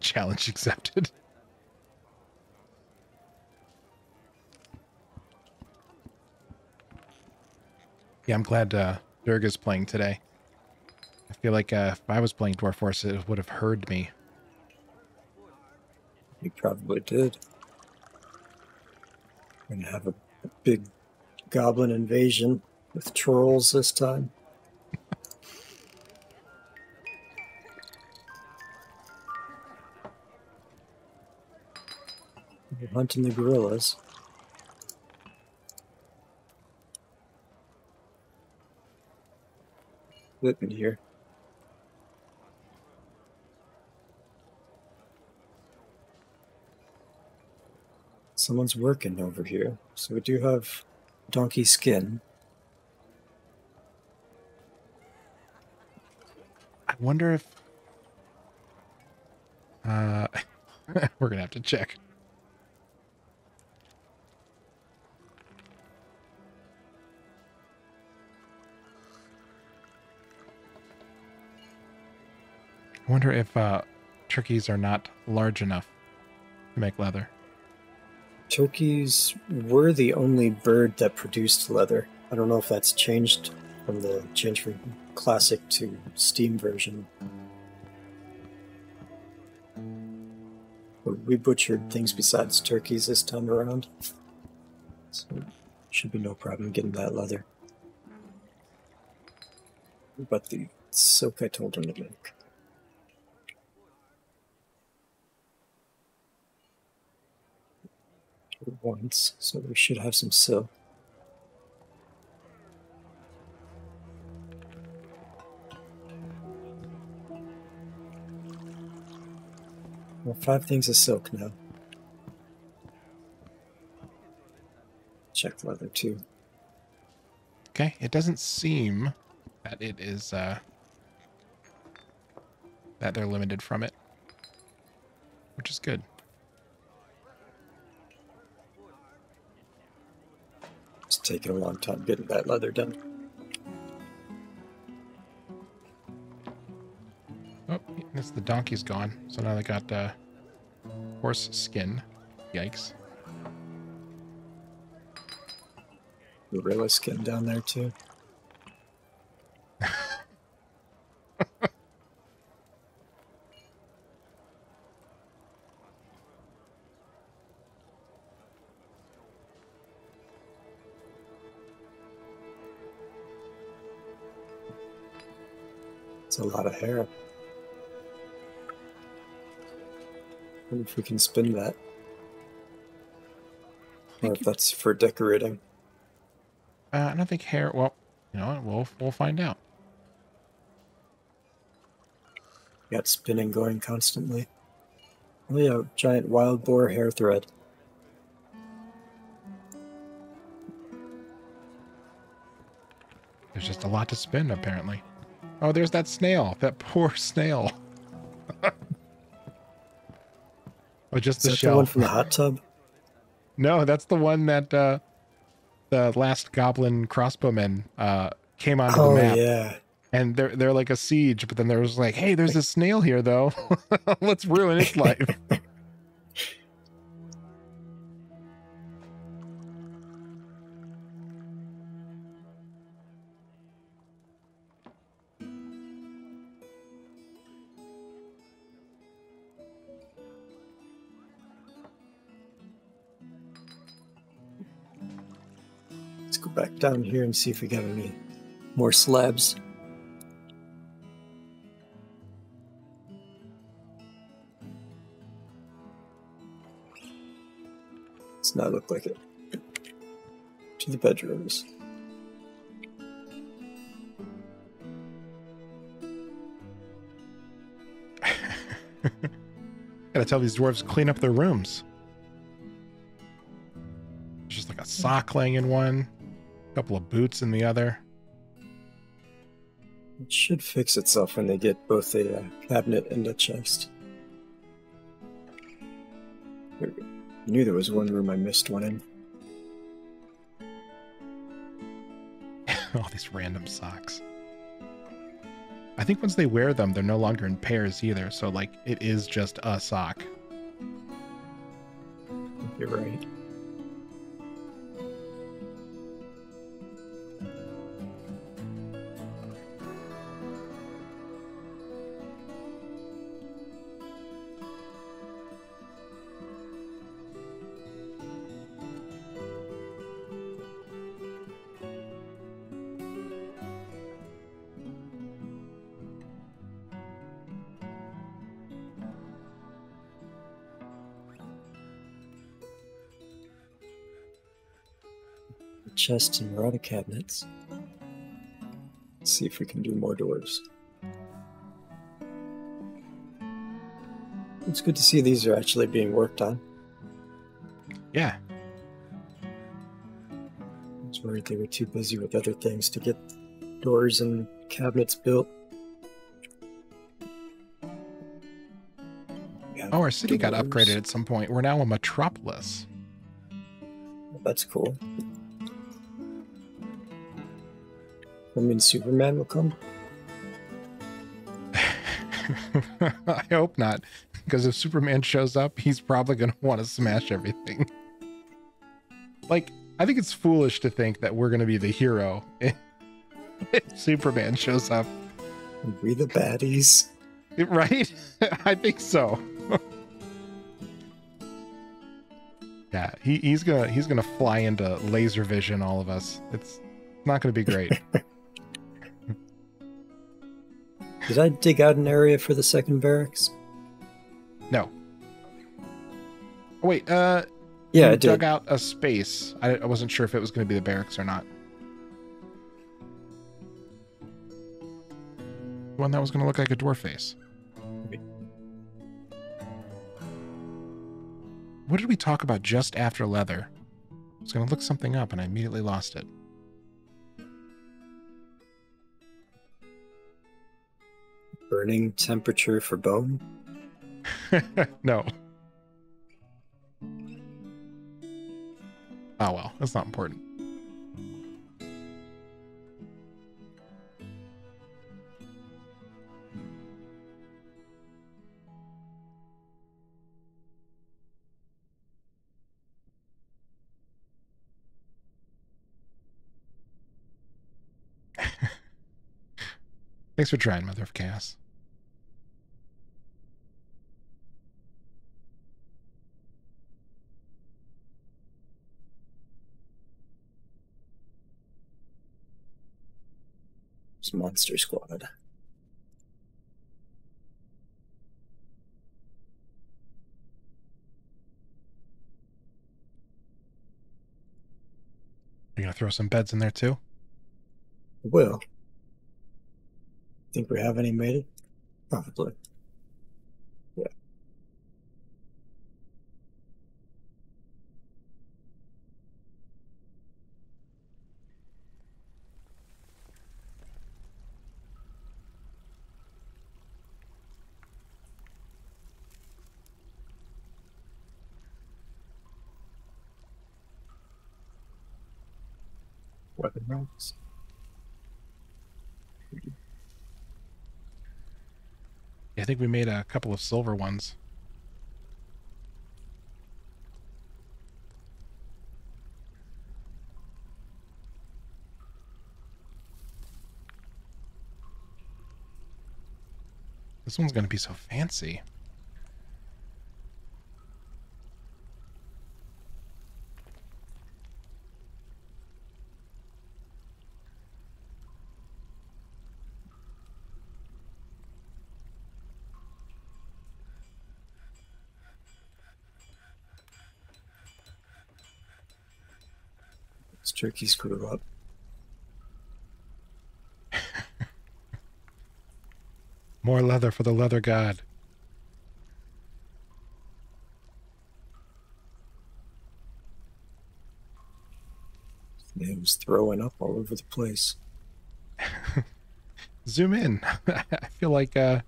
Challenge accepted. Yeah, I'm glad Dirg is playing today. I feel like if I was playing Dwarf Fortress, it would have heard me. You probably did. We're gonna have a big goblin invasion with trolls this time. We're hunting the gorillas. Whipping here. Someone's working over here. So we do have donkey skin. I wonder if we're gonna have to check. I wonder if turkeys are not large enough to make leather. Turkeys were the only bird that produced leather. I don't know if that's changed from the change from classic to Steam version. But we butchered things besides turkeys this time around. So should be no problem getting that leather. But the silk I told him to make. Once, so we should have some silk. Well, 5 things of silk now. Check leather too. Okay, it doesn't seem that it is that they're limited from it, which is good. It's taking a long time getting that leather done. Oh, this the donkey's gone. So now they got horse skin. Yikes. Gorilla skin down there too. It's a lot of hair. I wonder if we can spin that. Or if that's for decorating. I don't think hair. Well, you know, we'll find out. Got spinning going constantly. Oh yeah, giant wild boar hair thread. There's just a lot to spin, apparently. Oh, there's that snail. That poor snail. Oh, just the shell. The one from the hot tub? No, that's the one that the last goblin crossbowmen came onto the map. Oh yeah. And they're like a siege, but then there was like, hey, there's a snail here though. Let's ruin its life. Let's go back down here and see if we got any more slabs. Does not look like it. To the bedrooms. Gotta tell these dwarves to clean up their rooms. There's just like a sock laying in one, a couple of boots in the other. It should fix itself when they get both a cabinet and a chest. There we go. I knew there was one room I missed one in. All these random socks. I think once they wear them, they're no longer in pairs either. So, like, it is just a sock. You're right. chest and we're out of cabinets. Let's see if we can do more doors. It's good to see these are actually being worked on. Yeah. I was worried they were too busy with other things to get doors and cabinets built. Oh, our city got Doors. upgraded at some point. We're now a metropolis. That's cool. I mean, Superman will come? I hope not, because if Superman shows up, he's probably going to want to smash everything. Like, I think it's foolish to think that we're going to be the hero if Superman shows up. We the baddies. Right? I think so. Yeah, he's gonna fly into laser vision all of us. It's not gonna be great. Did I dig out an area for the second barracks? No. Oh, wait, yeah, you I did. dug out a space. I wasn't sure if it was gonna be the barracks or not. One that was gonna look like a dwarf face. What did we talk about just after leather? I was going to look something up and I immediately lost it. Burning temperature for bone? No. Oh well, that's not important. Thanks for trying, Mother of Chaos. It's Monster Squad. You gonna throw some beds in there too? Will. Think we have any made it? Probably. Yeah. Weapon racks. I think we made a couple of silver ones. This one's gonna be so fancy. This turkey's grew up. More leather for the leather god. It was throwing up all over the place. Zoom in. I feel like this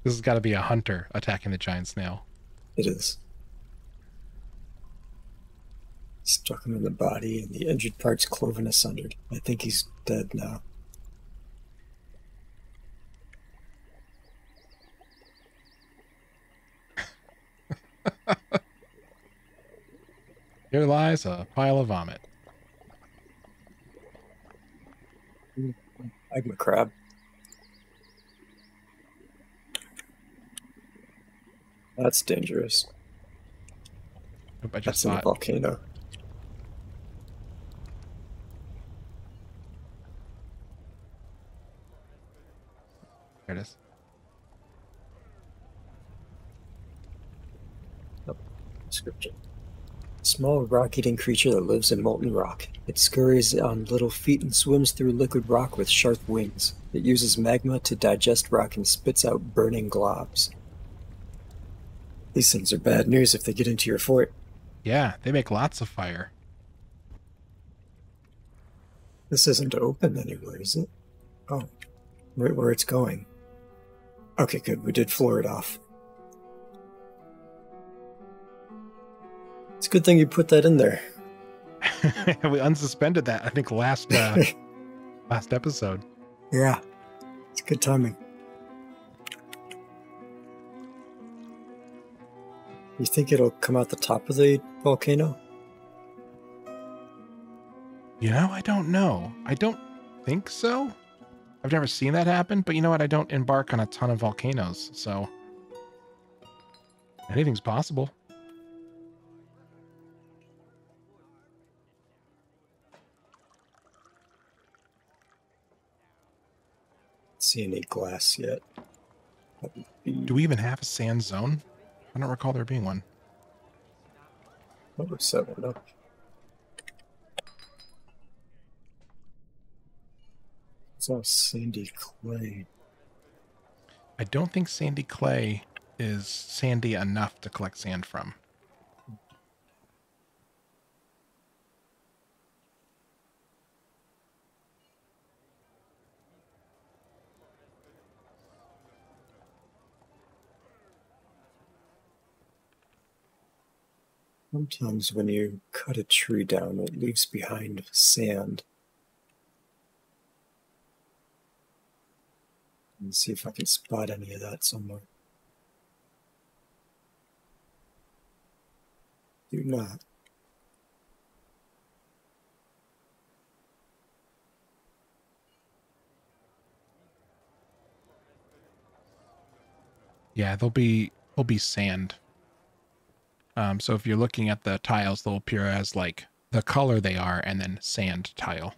has got to be a hunter attacking the giant snail. It is. Struck him in the body and the injured parts cloven asunder. I think he's dead now. Here lies a pile of vomit. Magma crab. That's dangerous. Oop, I just That's in saw the it. volcano. There it is. Description. Small rock-eating creature that lives in molten rock. It scurries on little feet and swims through liquid rock with sharp wings. It uses magma to digest rock and spits out burning globs. These things are bad news if they get into your fort. Yeah, they make lots of fire. This isn't open anywhere, is it? Oh, right where it's going. Okay, good. We did floor it off. It's a good thing you put that in there. We unsuspended that, I think, last episode. Yeah, it's good timing. You think it'll come out the top of the volcano? You know, I don't know. I don't think so. I've never seen that happen, but you know what? I don't embark on a ton of volcanoes, so anything's possible. See any glass yet? Do we even have a sand zone? I don't recall there being one. Oh, we're set one up. It's all sandy clay. I don't think sandy clay is sandy enough to collect sand from. Sometimes when you cut a tree down, it leaves behind sand. Let's see if I can spot any of that somewhere. Do not. Yeah, there'll be sand. So if you're looking at the tiles, they'll appear as like the color they are and then sand tile.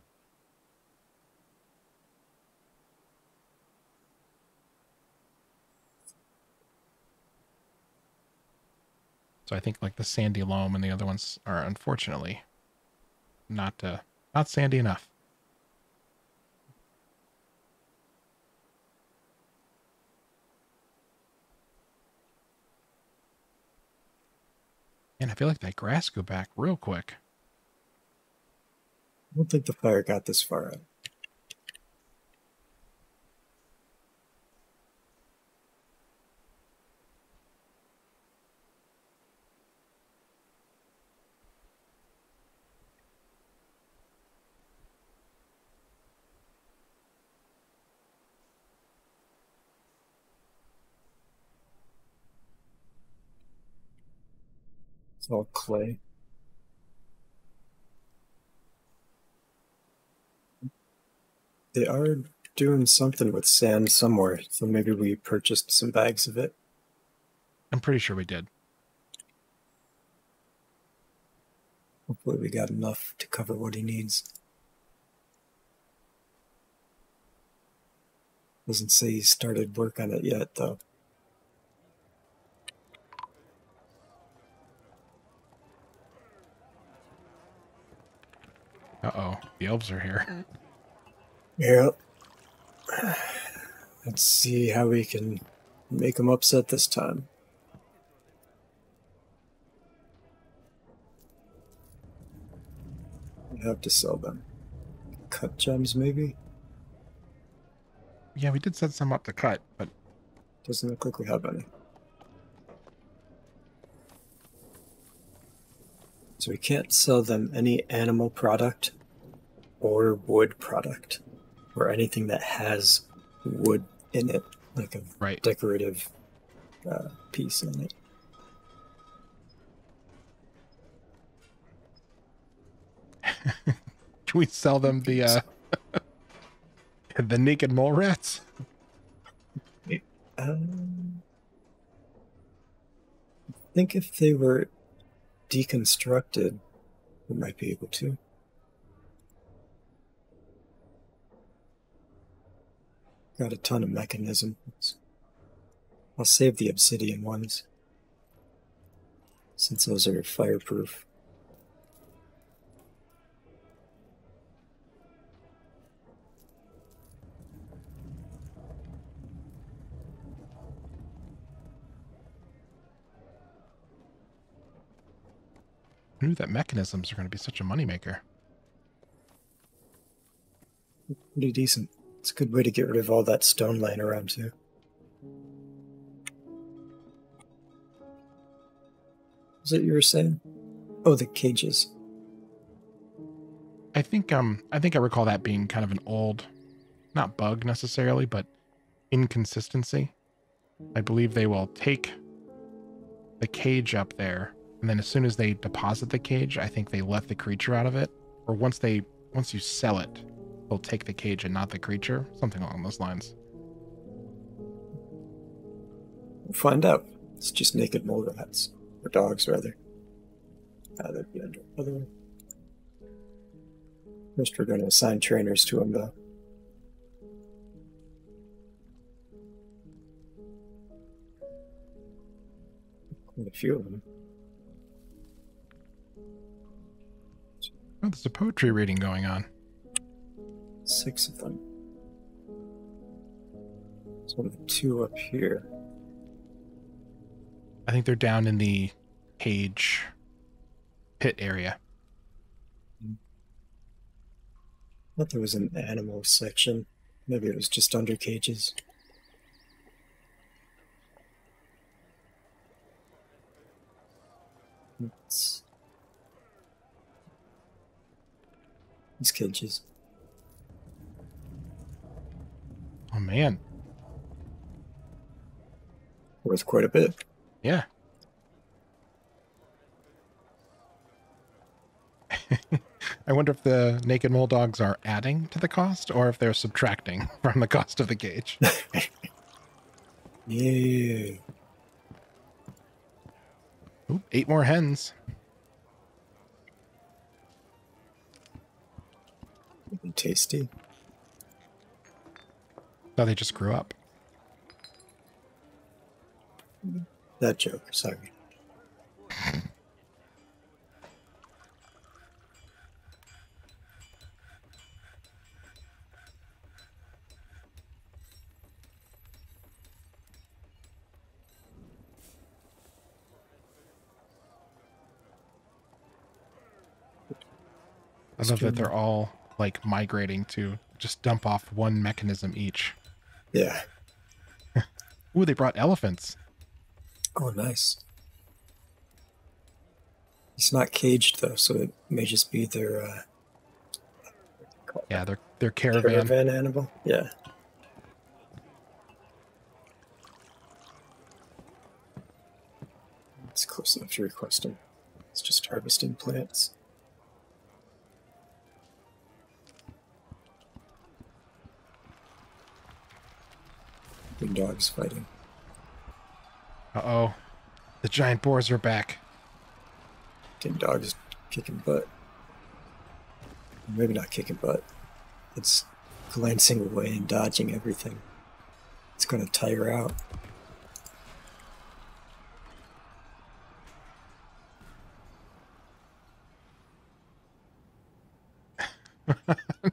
So I think like the sandy loam and the other ones are unfortunately not sandy enough. And I feel like that grass go back real quick. I don't think the fire got this far out. It's all clay. They are doing something with sand somewhere, so maybe we purchased some bags of it. I'm pretty sure we did. Hopefully we got enough to cover what he needs. Doesn't say he started work on it yet, though. Uh-oh, the elves are here. Yep. Let's see how we can make them upset this time. We have to sell them. Cut gems, maybe? Yeah, we did set some up to cut, but Doesn't look like we have any. So we can't sell them any animal product or wood product or anything that has wood in it, like a right. decorative piece in it. Can we sell them the the naked mole rats? I think if they were deconstructed, we might be able to. Got a ton of mechanisms. I'll save the obsidian ones, since those are fireproof. Who knew that mechanisms are going to be such a moneymaker? Pretty decent. It's a good way to get rid of all that stone laying around too. Was it you were saying? Oh, the cages. I think I recall that being kind of an old, not bug necessarily, but inconsistency. I believe they will take the cage up there, and then as soon as they deposit the cage, I think they let the creature out of it. Or once you sell it, they'll take the cage and not the creature. Something along those lines. We'll find out. It's just naked mole rats. Or dogs, rather. That'd be under other one. First, we're going to assign trainers to them, though. Quite a few of them. Oh, there's a poetry reading going on. 6 of them. There's one of the 2 up here. I think they're down in the cage pit area. I thought there was an animal section. Maybe it was just under cages. These cages. Oh, man. Worth quite a bit. Yeah. I wonder if the naked mole dogs are adding to the cost or if they're subtracting from the cost of the cage. Yeah. Ooh, 8 more hens. Tasty. Oh, they just grew up. That joke, sorry. I love that they're all like migrating to just dump off one mechanism each. Yeah. Ooh, they brought elephants. Oh, nice. It's not caged though, so it may just be their yeah, their caravan animal. Yeah. It's close enough to request them. It's just harvesting plants. Big dogs fighting. Uh-oh. The giant boars are back. Big dogs kicking butt. Maybe not kicking butt. It's glancing away and dodging everything. It's going to tire out.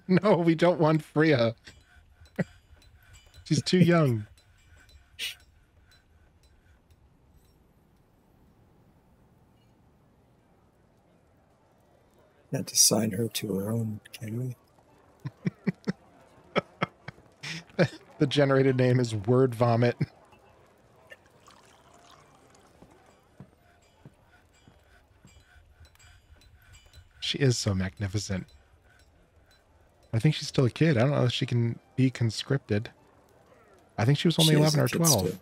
No, we don't want Freya. She's too young. Had to sign her to her own, can we? The generated name is Word Vomit. She is so magnificent. I think she's still a kid. I don't know if she can be conscripted. I think she was only 11 or 12. Still.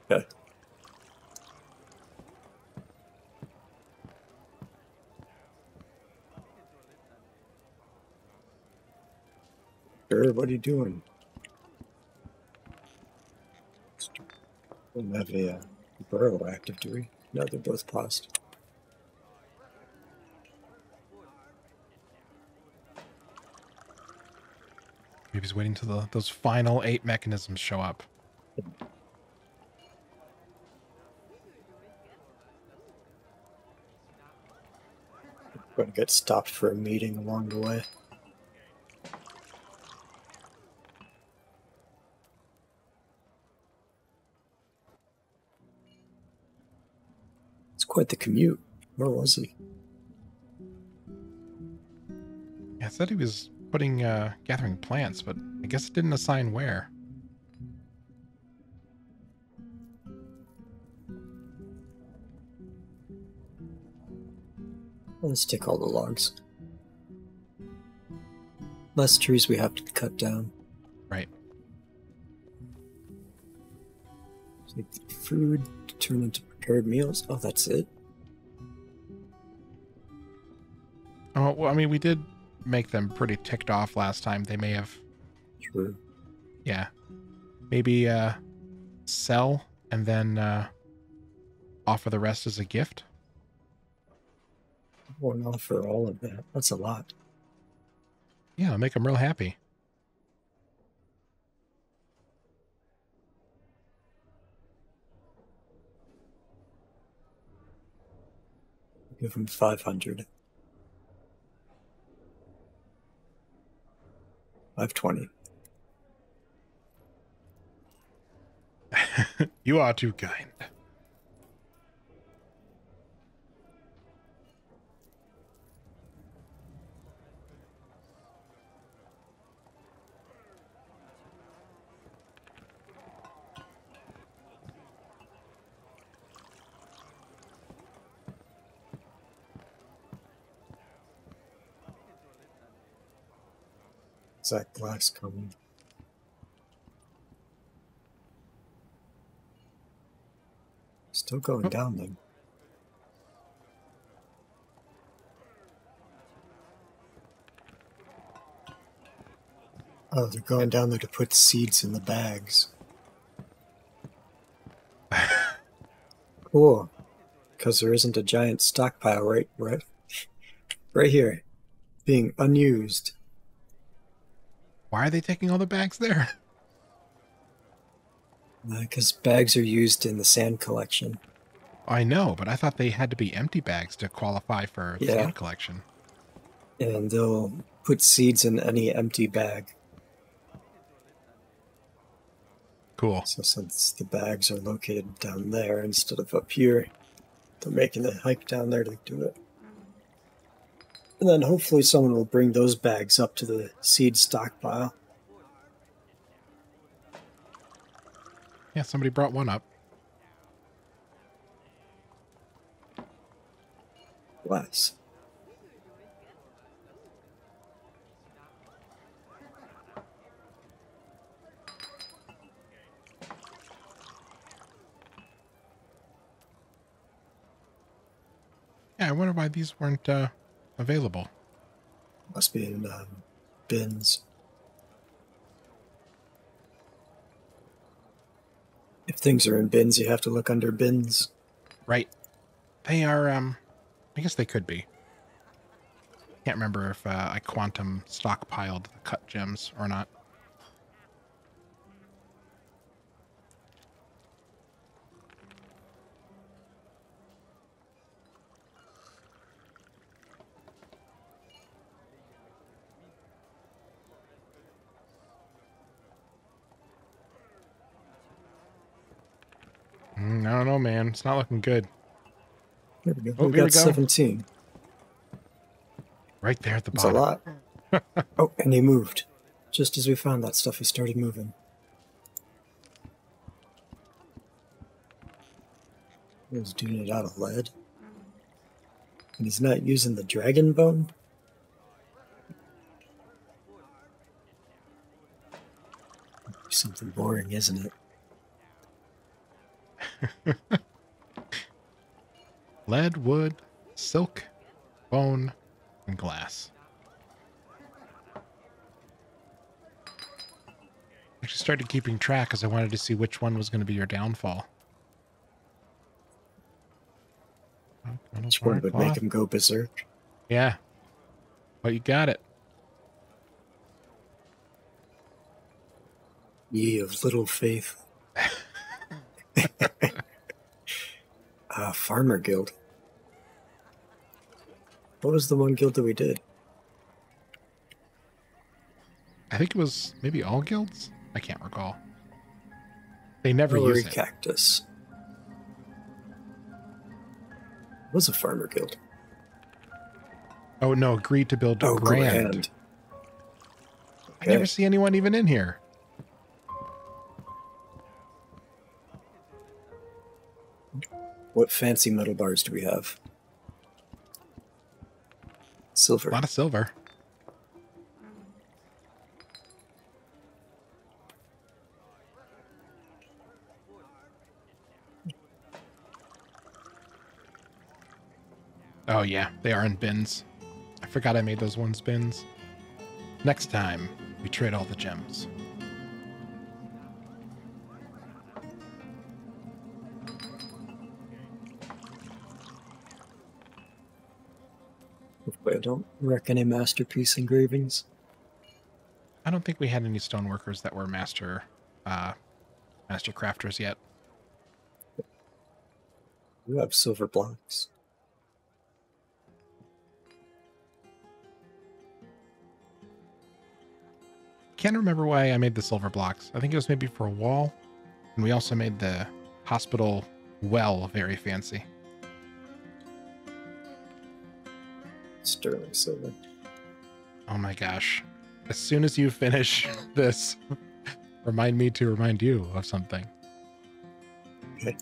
Yeah. Sure, what are you doing? We don't have a burrow active, do we? No, they're both paused. Maybe he's waiting till those final 8 mechanisms show up. Going to get stopped for a meeting along the way. Quite the commute. Where was he? Yeah, it said he was putting gathering plants, but I guess it didn't assign where. Let's take all the logs. Less trees we have to cut down. Right. Take the food to turn into prepared meals. Oh, that's it? Oh, well, I mean, we did make them pretty ticked off last time. They may have... True. Yeah. Maybe sell and then offer the rest as a gift. Won't offer all of that. That's a lot. Yeah, it'll make them real happy. Give him 500. 520. You are too kind. Is that glass coming? Still going down then. Oh, they're going down there to put seeds in the bags. Cool. Because there isn't a giant stockpile right here, being unused. Why are they taking all the bags there? Because bags are used in the sand collection. I know, but I thought they had to be empty bags to qualify for sand collection. And they'll put seeds in any empty bag. Cool. So since the bags are located down there instead of up here, they're making the hike down there to do it. And then hopefully someone will bring those bags up to the seed stockpile. Yeah, somebody brought one up. Glass. Yeah, I wonder why these weren't available. Must be in bins. If things are in bins, you have to look under bins. Right. They are, I guess they could be. Can't remember if I quantum stockpiled the cut gems or not. I don't know, man. It's not looking good. There we go. Oh, We here got we go. 17. Right there at the That's a bottom. lot. Oh, and he moved. Just as we found that stuff, he started moving. He was doing it out of lead. And he's not using the dragon bone? Something boring, isn't it? Lead, wood, silk, bone, and glass. I just started keeping track because I wanted to see which one was going to be your downfall. Which one would make him go berserk? Yeah. But you got it. Ye of little faith. Farmer Guild. What was the one guild that we did? I think it was maybe all guilds? I can't recall. They never use it. Cactus. was a farmer guild. Oh, no, agreed to build Oh, Grand. Okay. I never see anyone even in here. What fancy metal bars do we have? Silver. A lot of silver. Oh, yeah, they are in bins. I forgot I made those ones bins. Next time, we trade all the gems. Hopefully I don't wreck any masterpiece engravings. I don't think we had any stoneworkers that were master crafters yet. You have silver blocks. Can't remember why I made the silver blocks. I think it was maybe for a wall. And we also made the hospital well very fancy. Sterling silver. Oh my gosh. As soon as you finish this, remind me to remind you of something. Okay.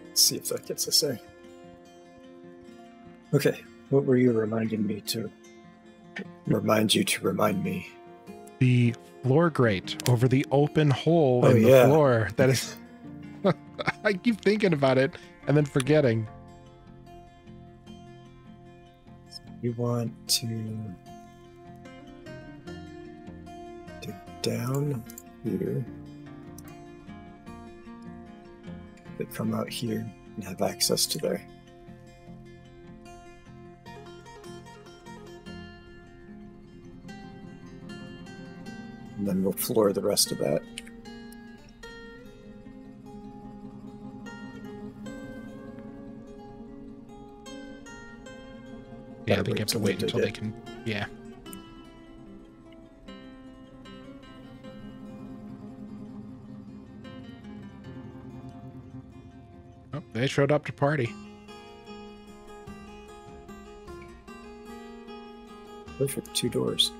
Let's see if that gets us there. Okay, what were you reminding me to remind you to remind me? The floor grate over the open hole Oh, in the yeah. floor. That is... I keep thinking about it and then forgetting. You want to dig down here. They come out here and have access to there. And then we'll floor the rest of that. Yeah, I think you have to wait until they can... Yeah. Oh, they showed up to party. Perfect, 2 doors.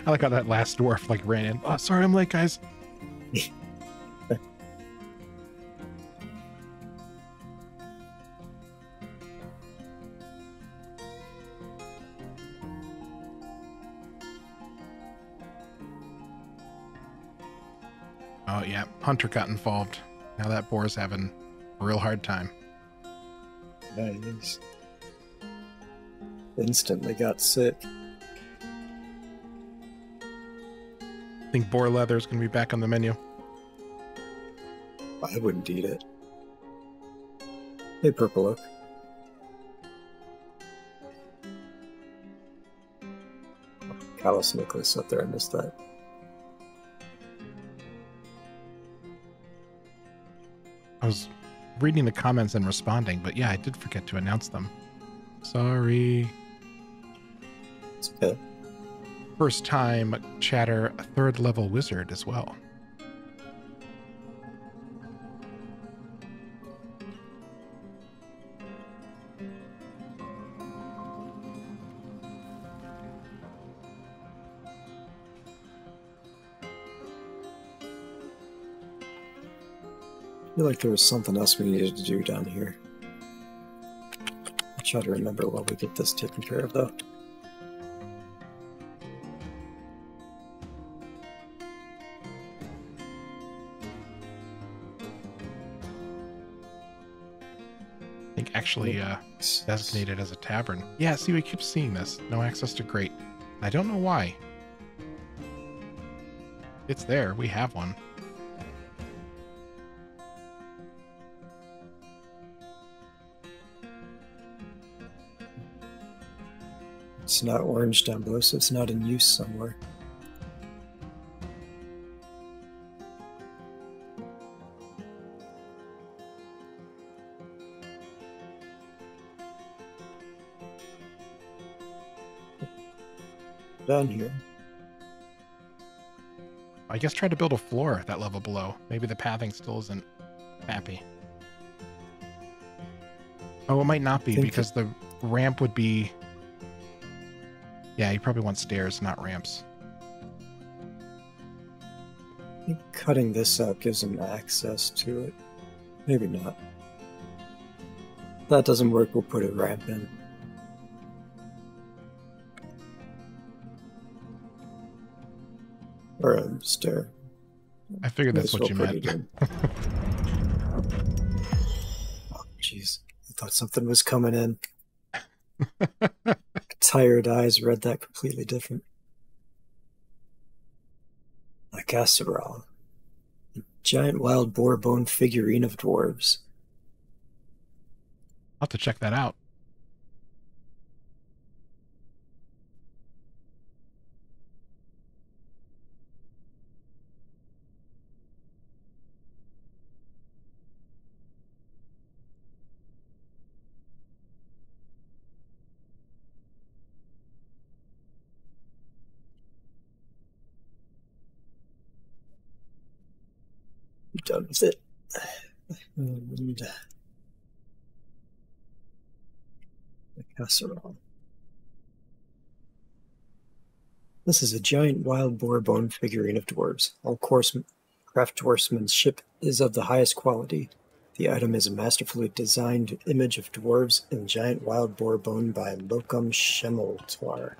I like how that last dwarf like ran in. Oh, sorry, I'm late, guys. Oh yeah, Hunter got involved. Now that boar's having a real hard time. Yeah, he is. Instantly got sick. I think boar leather is going to be back on the menu. I wouldn't eat it. Hey, Purple Oak. Callous necklace up there, I missed that. I was reading the comments and responding, but yeah, I did forget to announce them. Sorry. It's okay. First time chatter, a 3rd level wizard as well. I feel like there was something else we needed to do down here. I'll try to remember while we get this taken care of, though. think actually designated as a tavern. Yeah, see, we keep seeing this. No access to grate. I don't know why. It's there. We have one. It's not orange down below, so it's not in use somewhere. Down here. I guess try to build a floor at that level below. Maybe the pathing still isn't happy. Oh, it might not be because the ramp would be... Yeah, you probably want stairs, not ramps. I think cutting this out gives them access to it. Maybe not. If that doesn't work, we'll put a ramp in. Or a stair. I figured that's what you meant. Oh, jeez. I thought something was coming in. Tired eyes read that completely different. A casserole. A giant wild boar bone figurine of dwarves. I'll have to check that out. You're done with it. And the casserole. This is a giant wild boar bone figurine of dwarves. All craft dwarfsmanship is of the highest quality. The item is a masterfully designed image of dwarves in giant wild boar bone by Locum Schemeltoir.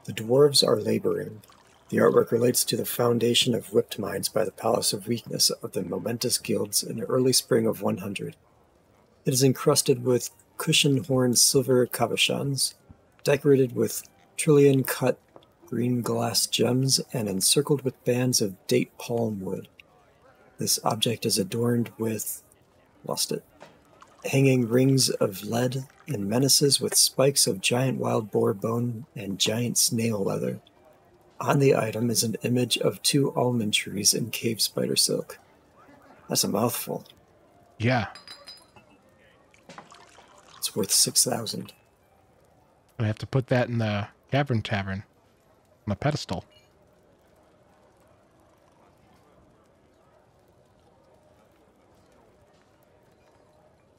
The dwarves are laboring. The artwork relates to the foundation of whipped mines by the Palace of Weakness of the momentous guilds in the early spring of 100. It is encrusted with cushion-horn silver cabochons, decorated with trillion-cut green glass gems, and encircled with bands of date palm wood. This object is adorned with... lost it. Hanging rings of lead and menaces with spikes of giant wild boar bone and giant snail leather. On the item is an image of 2 almond trees in cave spider silk. That's a mouthful. Yeah. It's worth 6,000. I have to put that in the Cavern Tavern on a pedestal.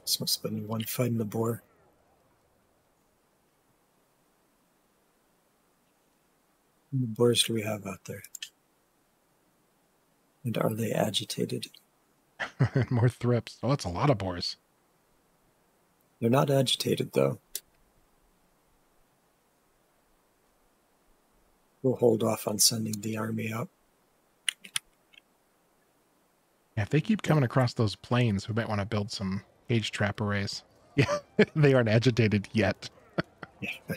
This must have been one fighting the boar. How many boars do we have out there? And are they agitated? More thrips. Oh, that's a lot of boars. They're not agitated, though. We'll hold off on sending the army out. Yeah, if they keep coming across those plains, we might want to build some cage trap arrays. Yeah, they aren't agitated yet. Yeah.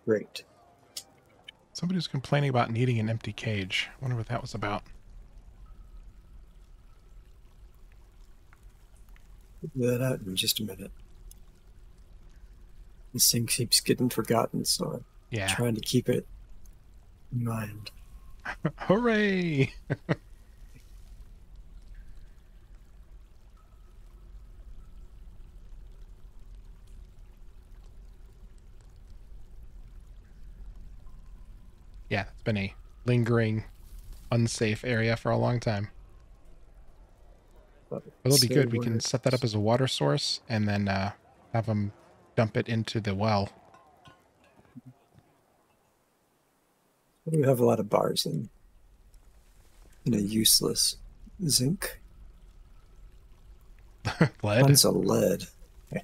Great. Somebody was complaining about needing an empty cage. I wonder what that was about. We'll do that out in just a minute. This thing keeps getting forgotten, so I'm trying to keep it in mind. Hooray! Yeah, it's been a lingering, unsafe area for a long time. But it'll be good. We can set that up as a water source and then have them dump it into the well. We have a lot of bars in a useless zinc. Lead? Tons of lead. Okay.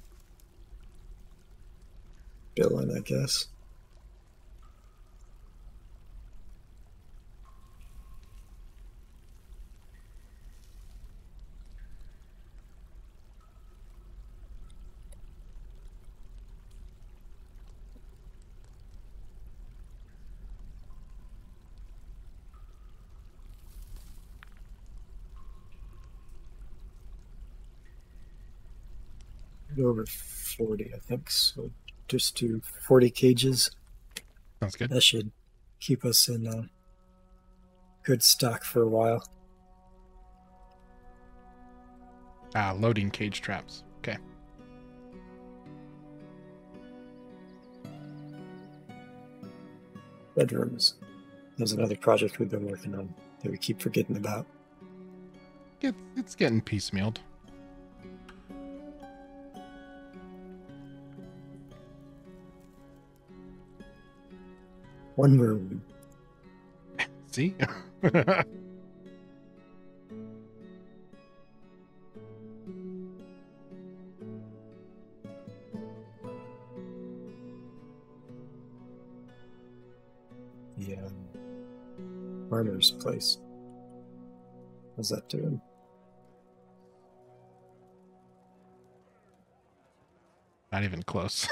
Billing, I guess. Over 40, I think. So just do 40 cages. Sounds good. That should keep us in good stock for a while. Loading cage traps. Okay. Bedrooms. There's another project we've been working on that we keep forgetting about. It's getting piecemealed. One room. See? The farmer's place. How's that doing? Not even close.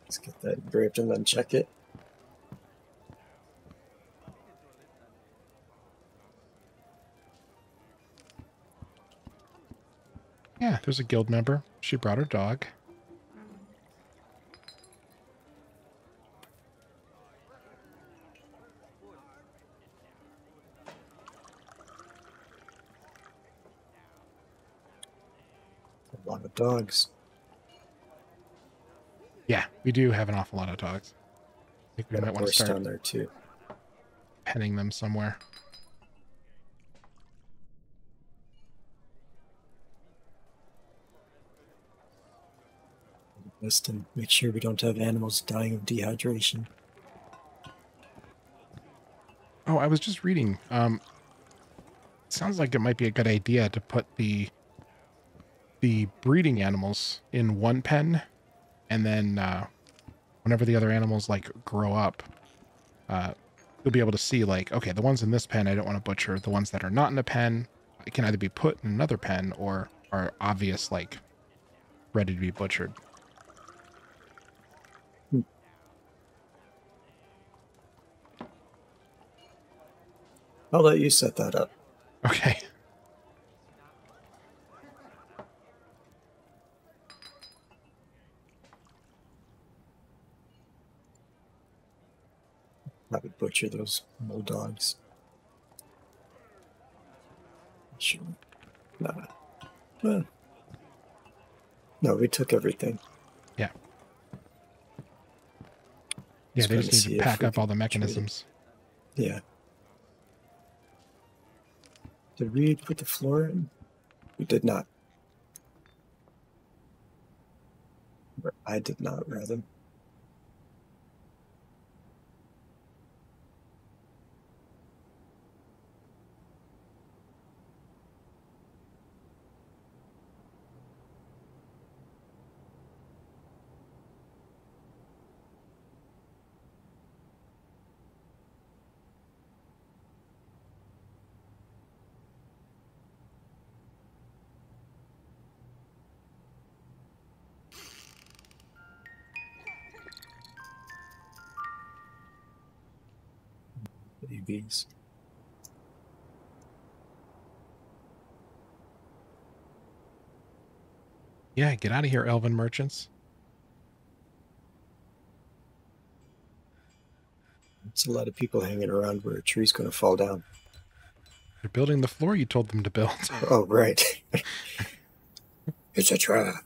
Let's get that engraved and then check it. Yeah, there's a guild member. She brought her dog. A lot of dogs. Yeah, we do have an awful lot of dogs. I think we might want to start down there too. Penning them somewhere. List and make sure we don't have animals dying of dehydration. Oh, I was just reading. Sounds like it might be a good idea to put the breeding animals in one pen, and then whenever the other animals like grow up, you'll be able to see like, okay, the ones in this pen I don't want to butcher. The ones that are not in a pen can either be put in another pen or are obvious, like ready to be butchered. I'll let you set that up. Okay. I would butcher those mole dogs. Sure. Nah. No, we took everything. Yeah. Yeah, they just need to pack up all the mechanisms. Yeah. Did we put the floor in? We did not. Or I did not, rather. Bees. Yeah, get out of here, elven merchants. There's a lot of people hanging around where a tree's going to fall down. They're building the floor you told them to build. Oh, right. It's a trap.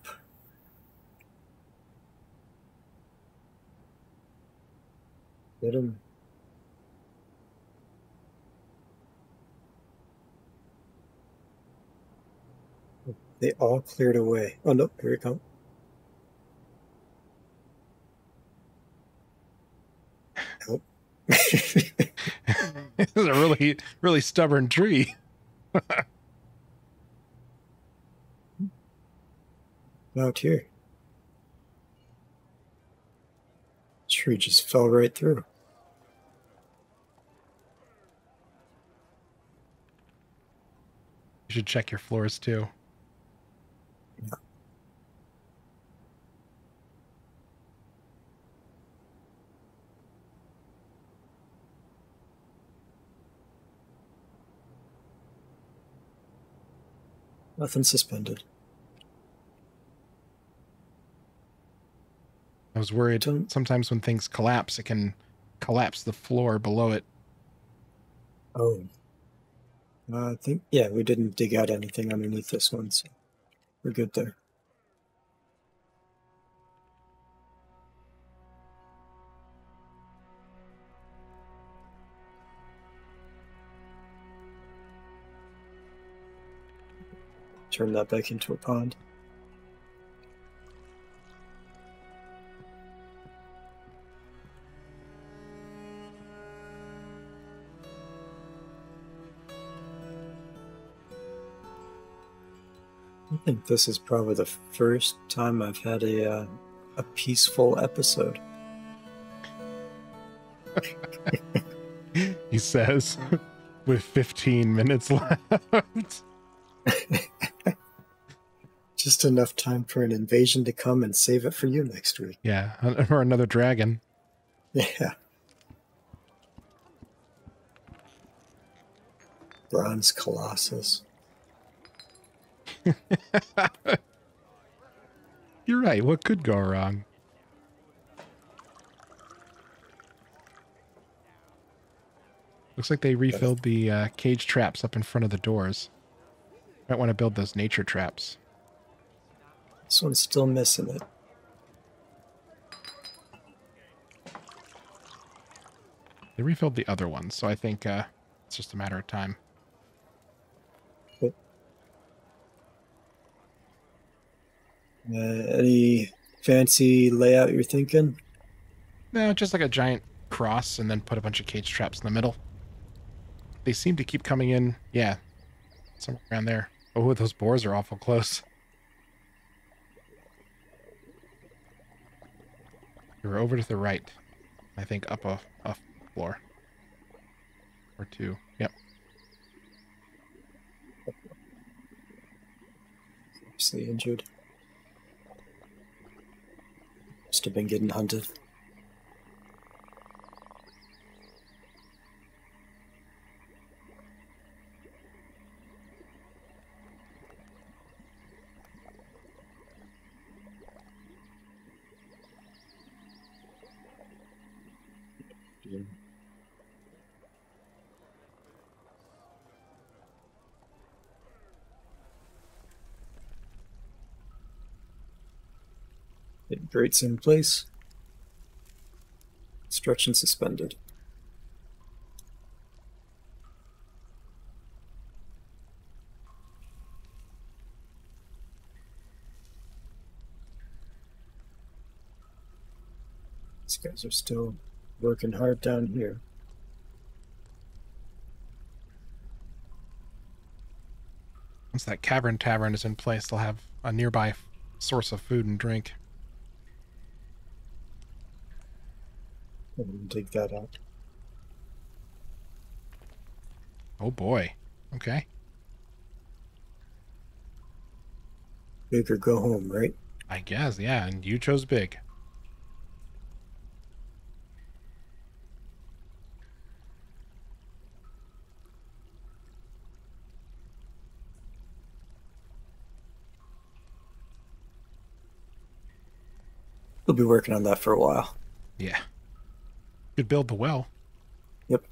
Get him. They all cleared away. Oh no, here we come. Nope. This is a really, really stubborn tree. Out here. Tree just fell right through. You should check your floors too. Yeah. Nothing suspended. I was worried sometimes when things collapse, it can collapse the floor below it. Oh. I think, yeah, we didn't dig out anything underneath this one, so we're good there. Turn that back into a pond. I think this is probably the first time I've had a peaceful episode. He says, with 15 minutes left. Just enough time for an invasion to come and save it for you next week. Yeah, or another dragon. Yeah. Bronze Colossus. You're right. What could go wrong? Looks like they refilled the cage traps up in front of the doors. Might want to build those nature traps. This one's still missing it. They refilled the other ones, so I think it's just a matter of time. Any fancy layout you're thinking? No, just like a giant cross and then put a bunch of cage traps in the middle. They seem to keep coming in, yeah, somewhere around there. Oh, those boars are awful close. You're over to the right. I think up a floor. Or two. Yep. Seriously injured. Must have been getting hunted. Yeah. It grates in place. Construction suspended. These guys are still working hard down here. Once that Cavern Tavern is in place, they'll have a nearby source of food and drink. I didn't dig that out. Oh boy. Okay. Big or go home, right? I guess, yeah, and you chose big. We'll be working on that for a while. Yeah. Could build the well. Yep.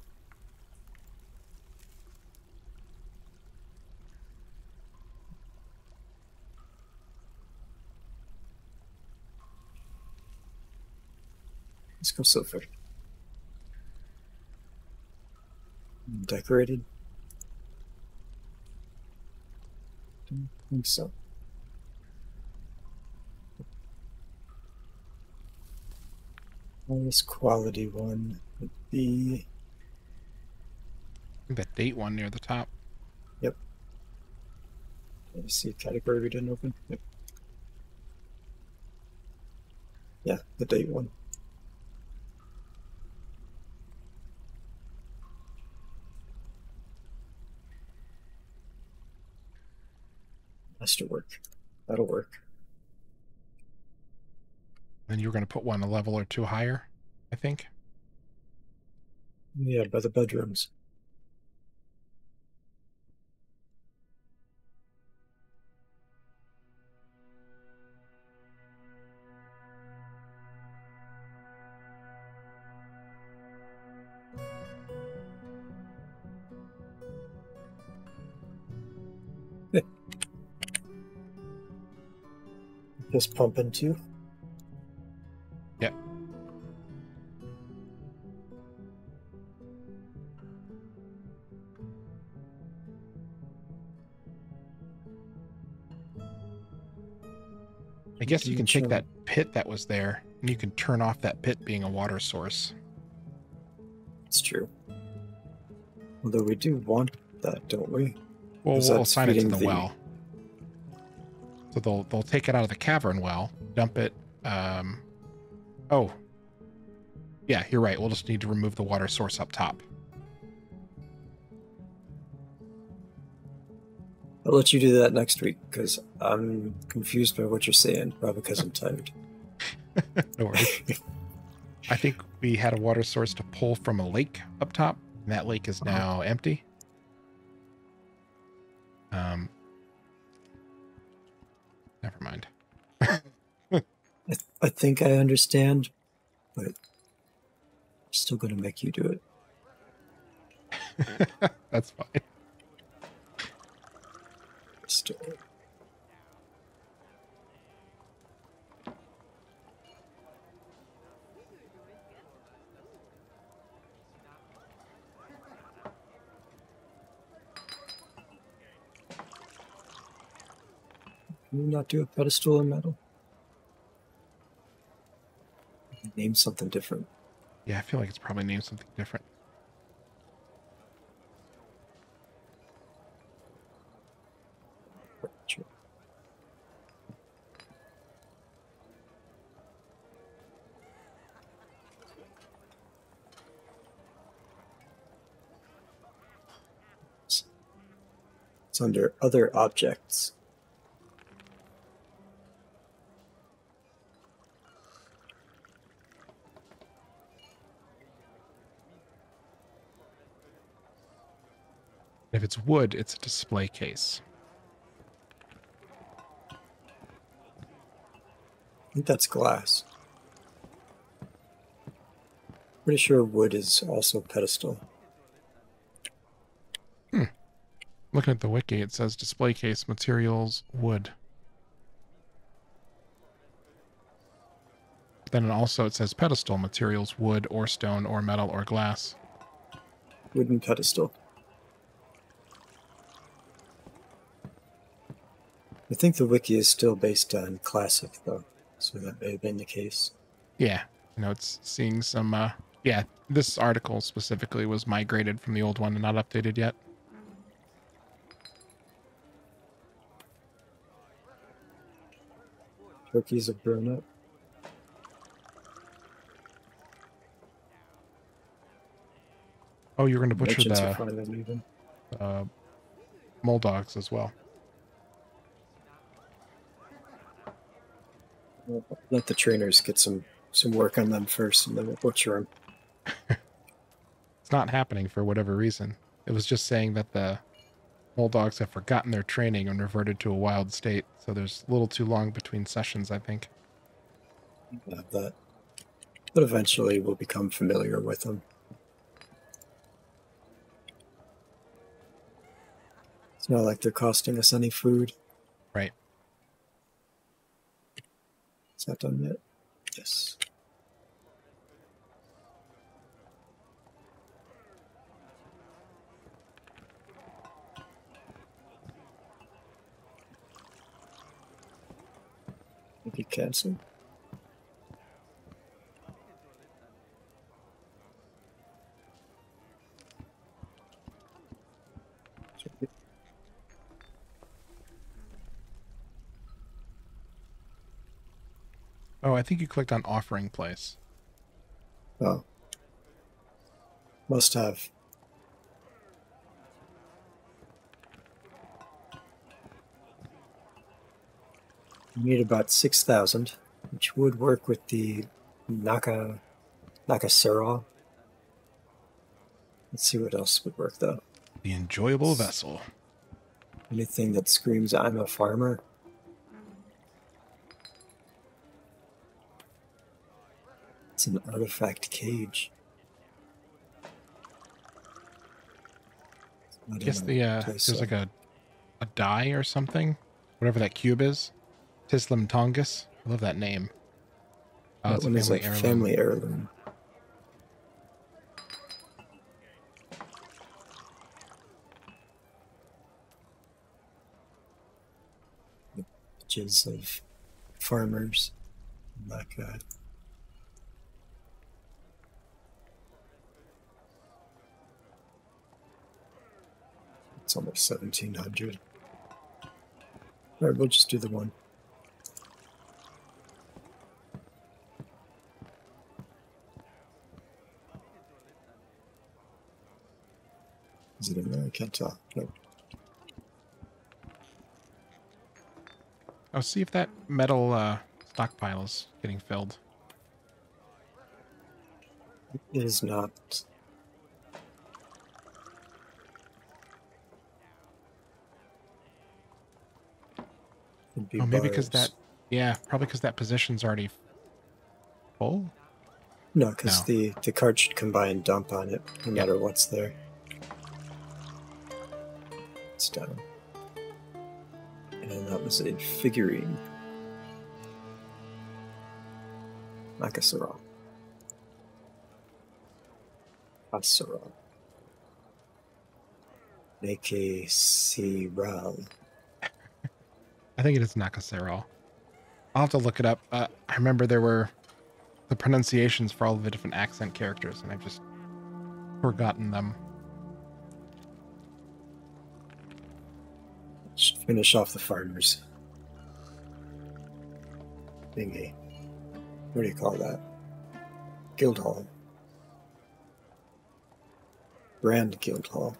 Let's go silver. decorated? Don't think so. Highest quality one would be... I think that date one near the top. Yep. Let me see a category we didn't open. Yep. Yeah, the date one. Masterwork. That'll work. Then you were going to put one a level or two higher, I think. Yeah, by the bedrooms. Just pump into. Yep. I guess you can take that pit that was there and you can turn off that pit being a water source. It's true. Although we do want that, don't we? Well, we'll assign it to the well. So they'll take it out of the cavern well, dump it. Oh, yeah, you're right. We'll just need to remove the water source up top. I'll let you do that next week because I'm confused by what you're saying, probably because I'm tired. No worries. I think we had a water source to pull from a lake up top, and that lake is now empty. Never mind. I think I understand, but I'm still going to make you do it. That's fine. Still. Can you not do a pedestal in metal? Name something different. Yeah, I feel like it's probably named something different. It's under other objects. If it's wood, it's a display case. I think that's glass. Pretty sure wood is also pedestal. Looking at the wiki, it says display case materials wood. Then also it says pedestal materials wood or stone or metal or glass. Wooden pedestal. I think the wiki is still based on classic, though, so that may have been the case. Yeah, it's seeing some, yeah, this article specifically was migrated from the old one and not updated yet. Turkeys have grown up. Oh, you're going to butcher the mole dogs as well. We'll let the trainers get some work on them first, and then we'll butcher them. It's not happening for whatever reason. It was just saying that the mole dogs have forgotten their training and reverted to a wild state, so there's a little too long between sessions, I think. Have that. But eventually we'll become familiar with them. It's not like they're costing us any food. Right. Is that done yet? Yes. Maybe cancel. Oh, I think you clicked on offering place. Oh. Must have. You need about 6,000, which would work with the Nakasura. Let's see what else would work, though. The enjoyable vessel. Anything that screams, I'm a farmer. It's an artifact cage. I guess there's like a die or something. Whatever that cube is. Tislim Tongus. I love that name. Oh, That it's one a is a family heirloom. The images of farmers. That guy. It's almost 1,700. All right, we'll just do the one. Is it in there? I can't tell. No. Oh, see if that metal stockpile is getting filled. It is not. Oh, maybe because that, yeah, probably because that position's already full? No, because the cart should come by and dump on it, no matter what's there. It's down. And that was a figurine. Nakasura. Asura. Nakasiral. I think it is Nakasero. I'll have to look it up. I remember there were the pronunciations for all of the different accent characters, and I've just forgotten them. Should finish off the farmers. Thingy. What do you call that? Guild Hall. Brand Guild Hall.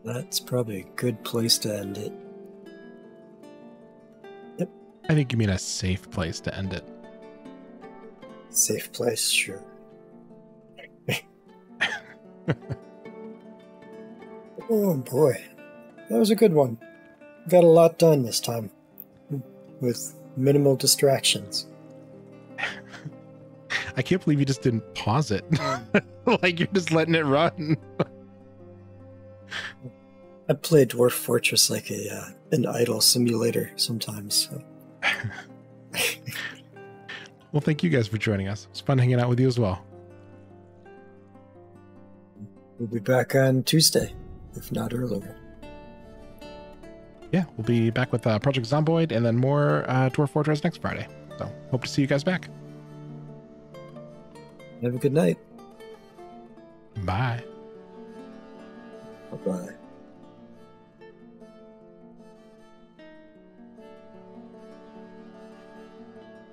That's probably a good place to end it. Yep. I think you mean a safe place to end it. Safe place, sure. Oh boy. That was a good one. Got a lot done this time. With minimal distractions. I can't believe you just didn't pause it. Like you're just letting it run. I play Dwarf Fortress like an idle simulator sometimes. So. Well, thank you guys for joining us. It's fun hanging out with you as well. We'll be back on Tuesday, if not earlier. Yeah, we'll be back with Project Zomboid and then more Dwarf Fortress next Friday. So hope to see you guys back. Have a good night. Bye. Bye-bye.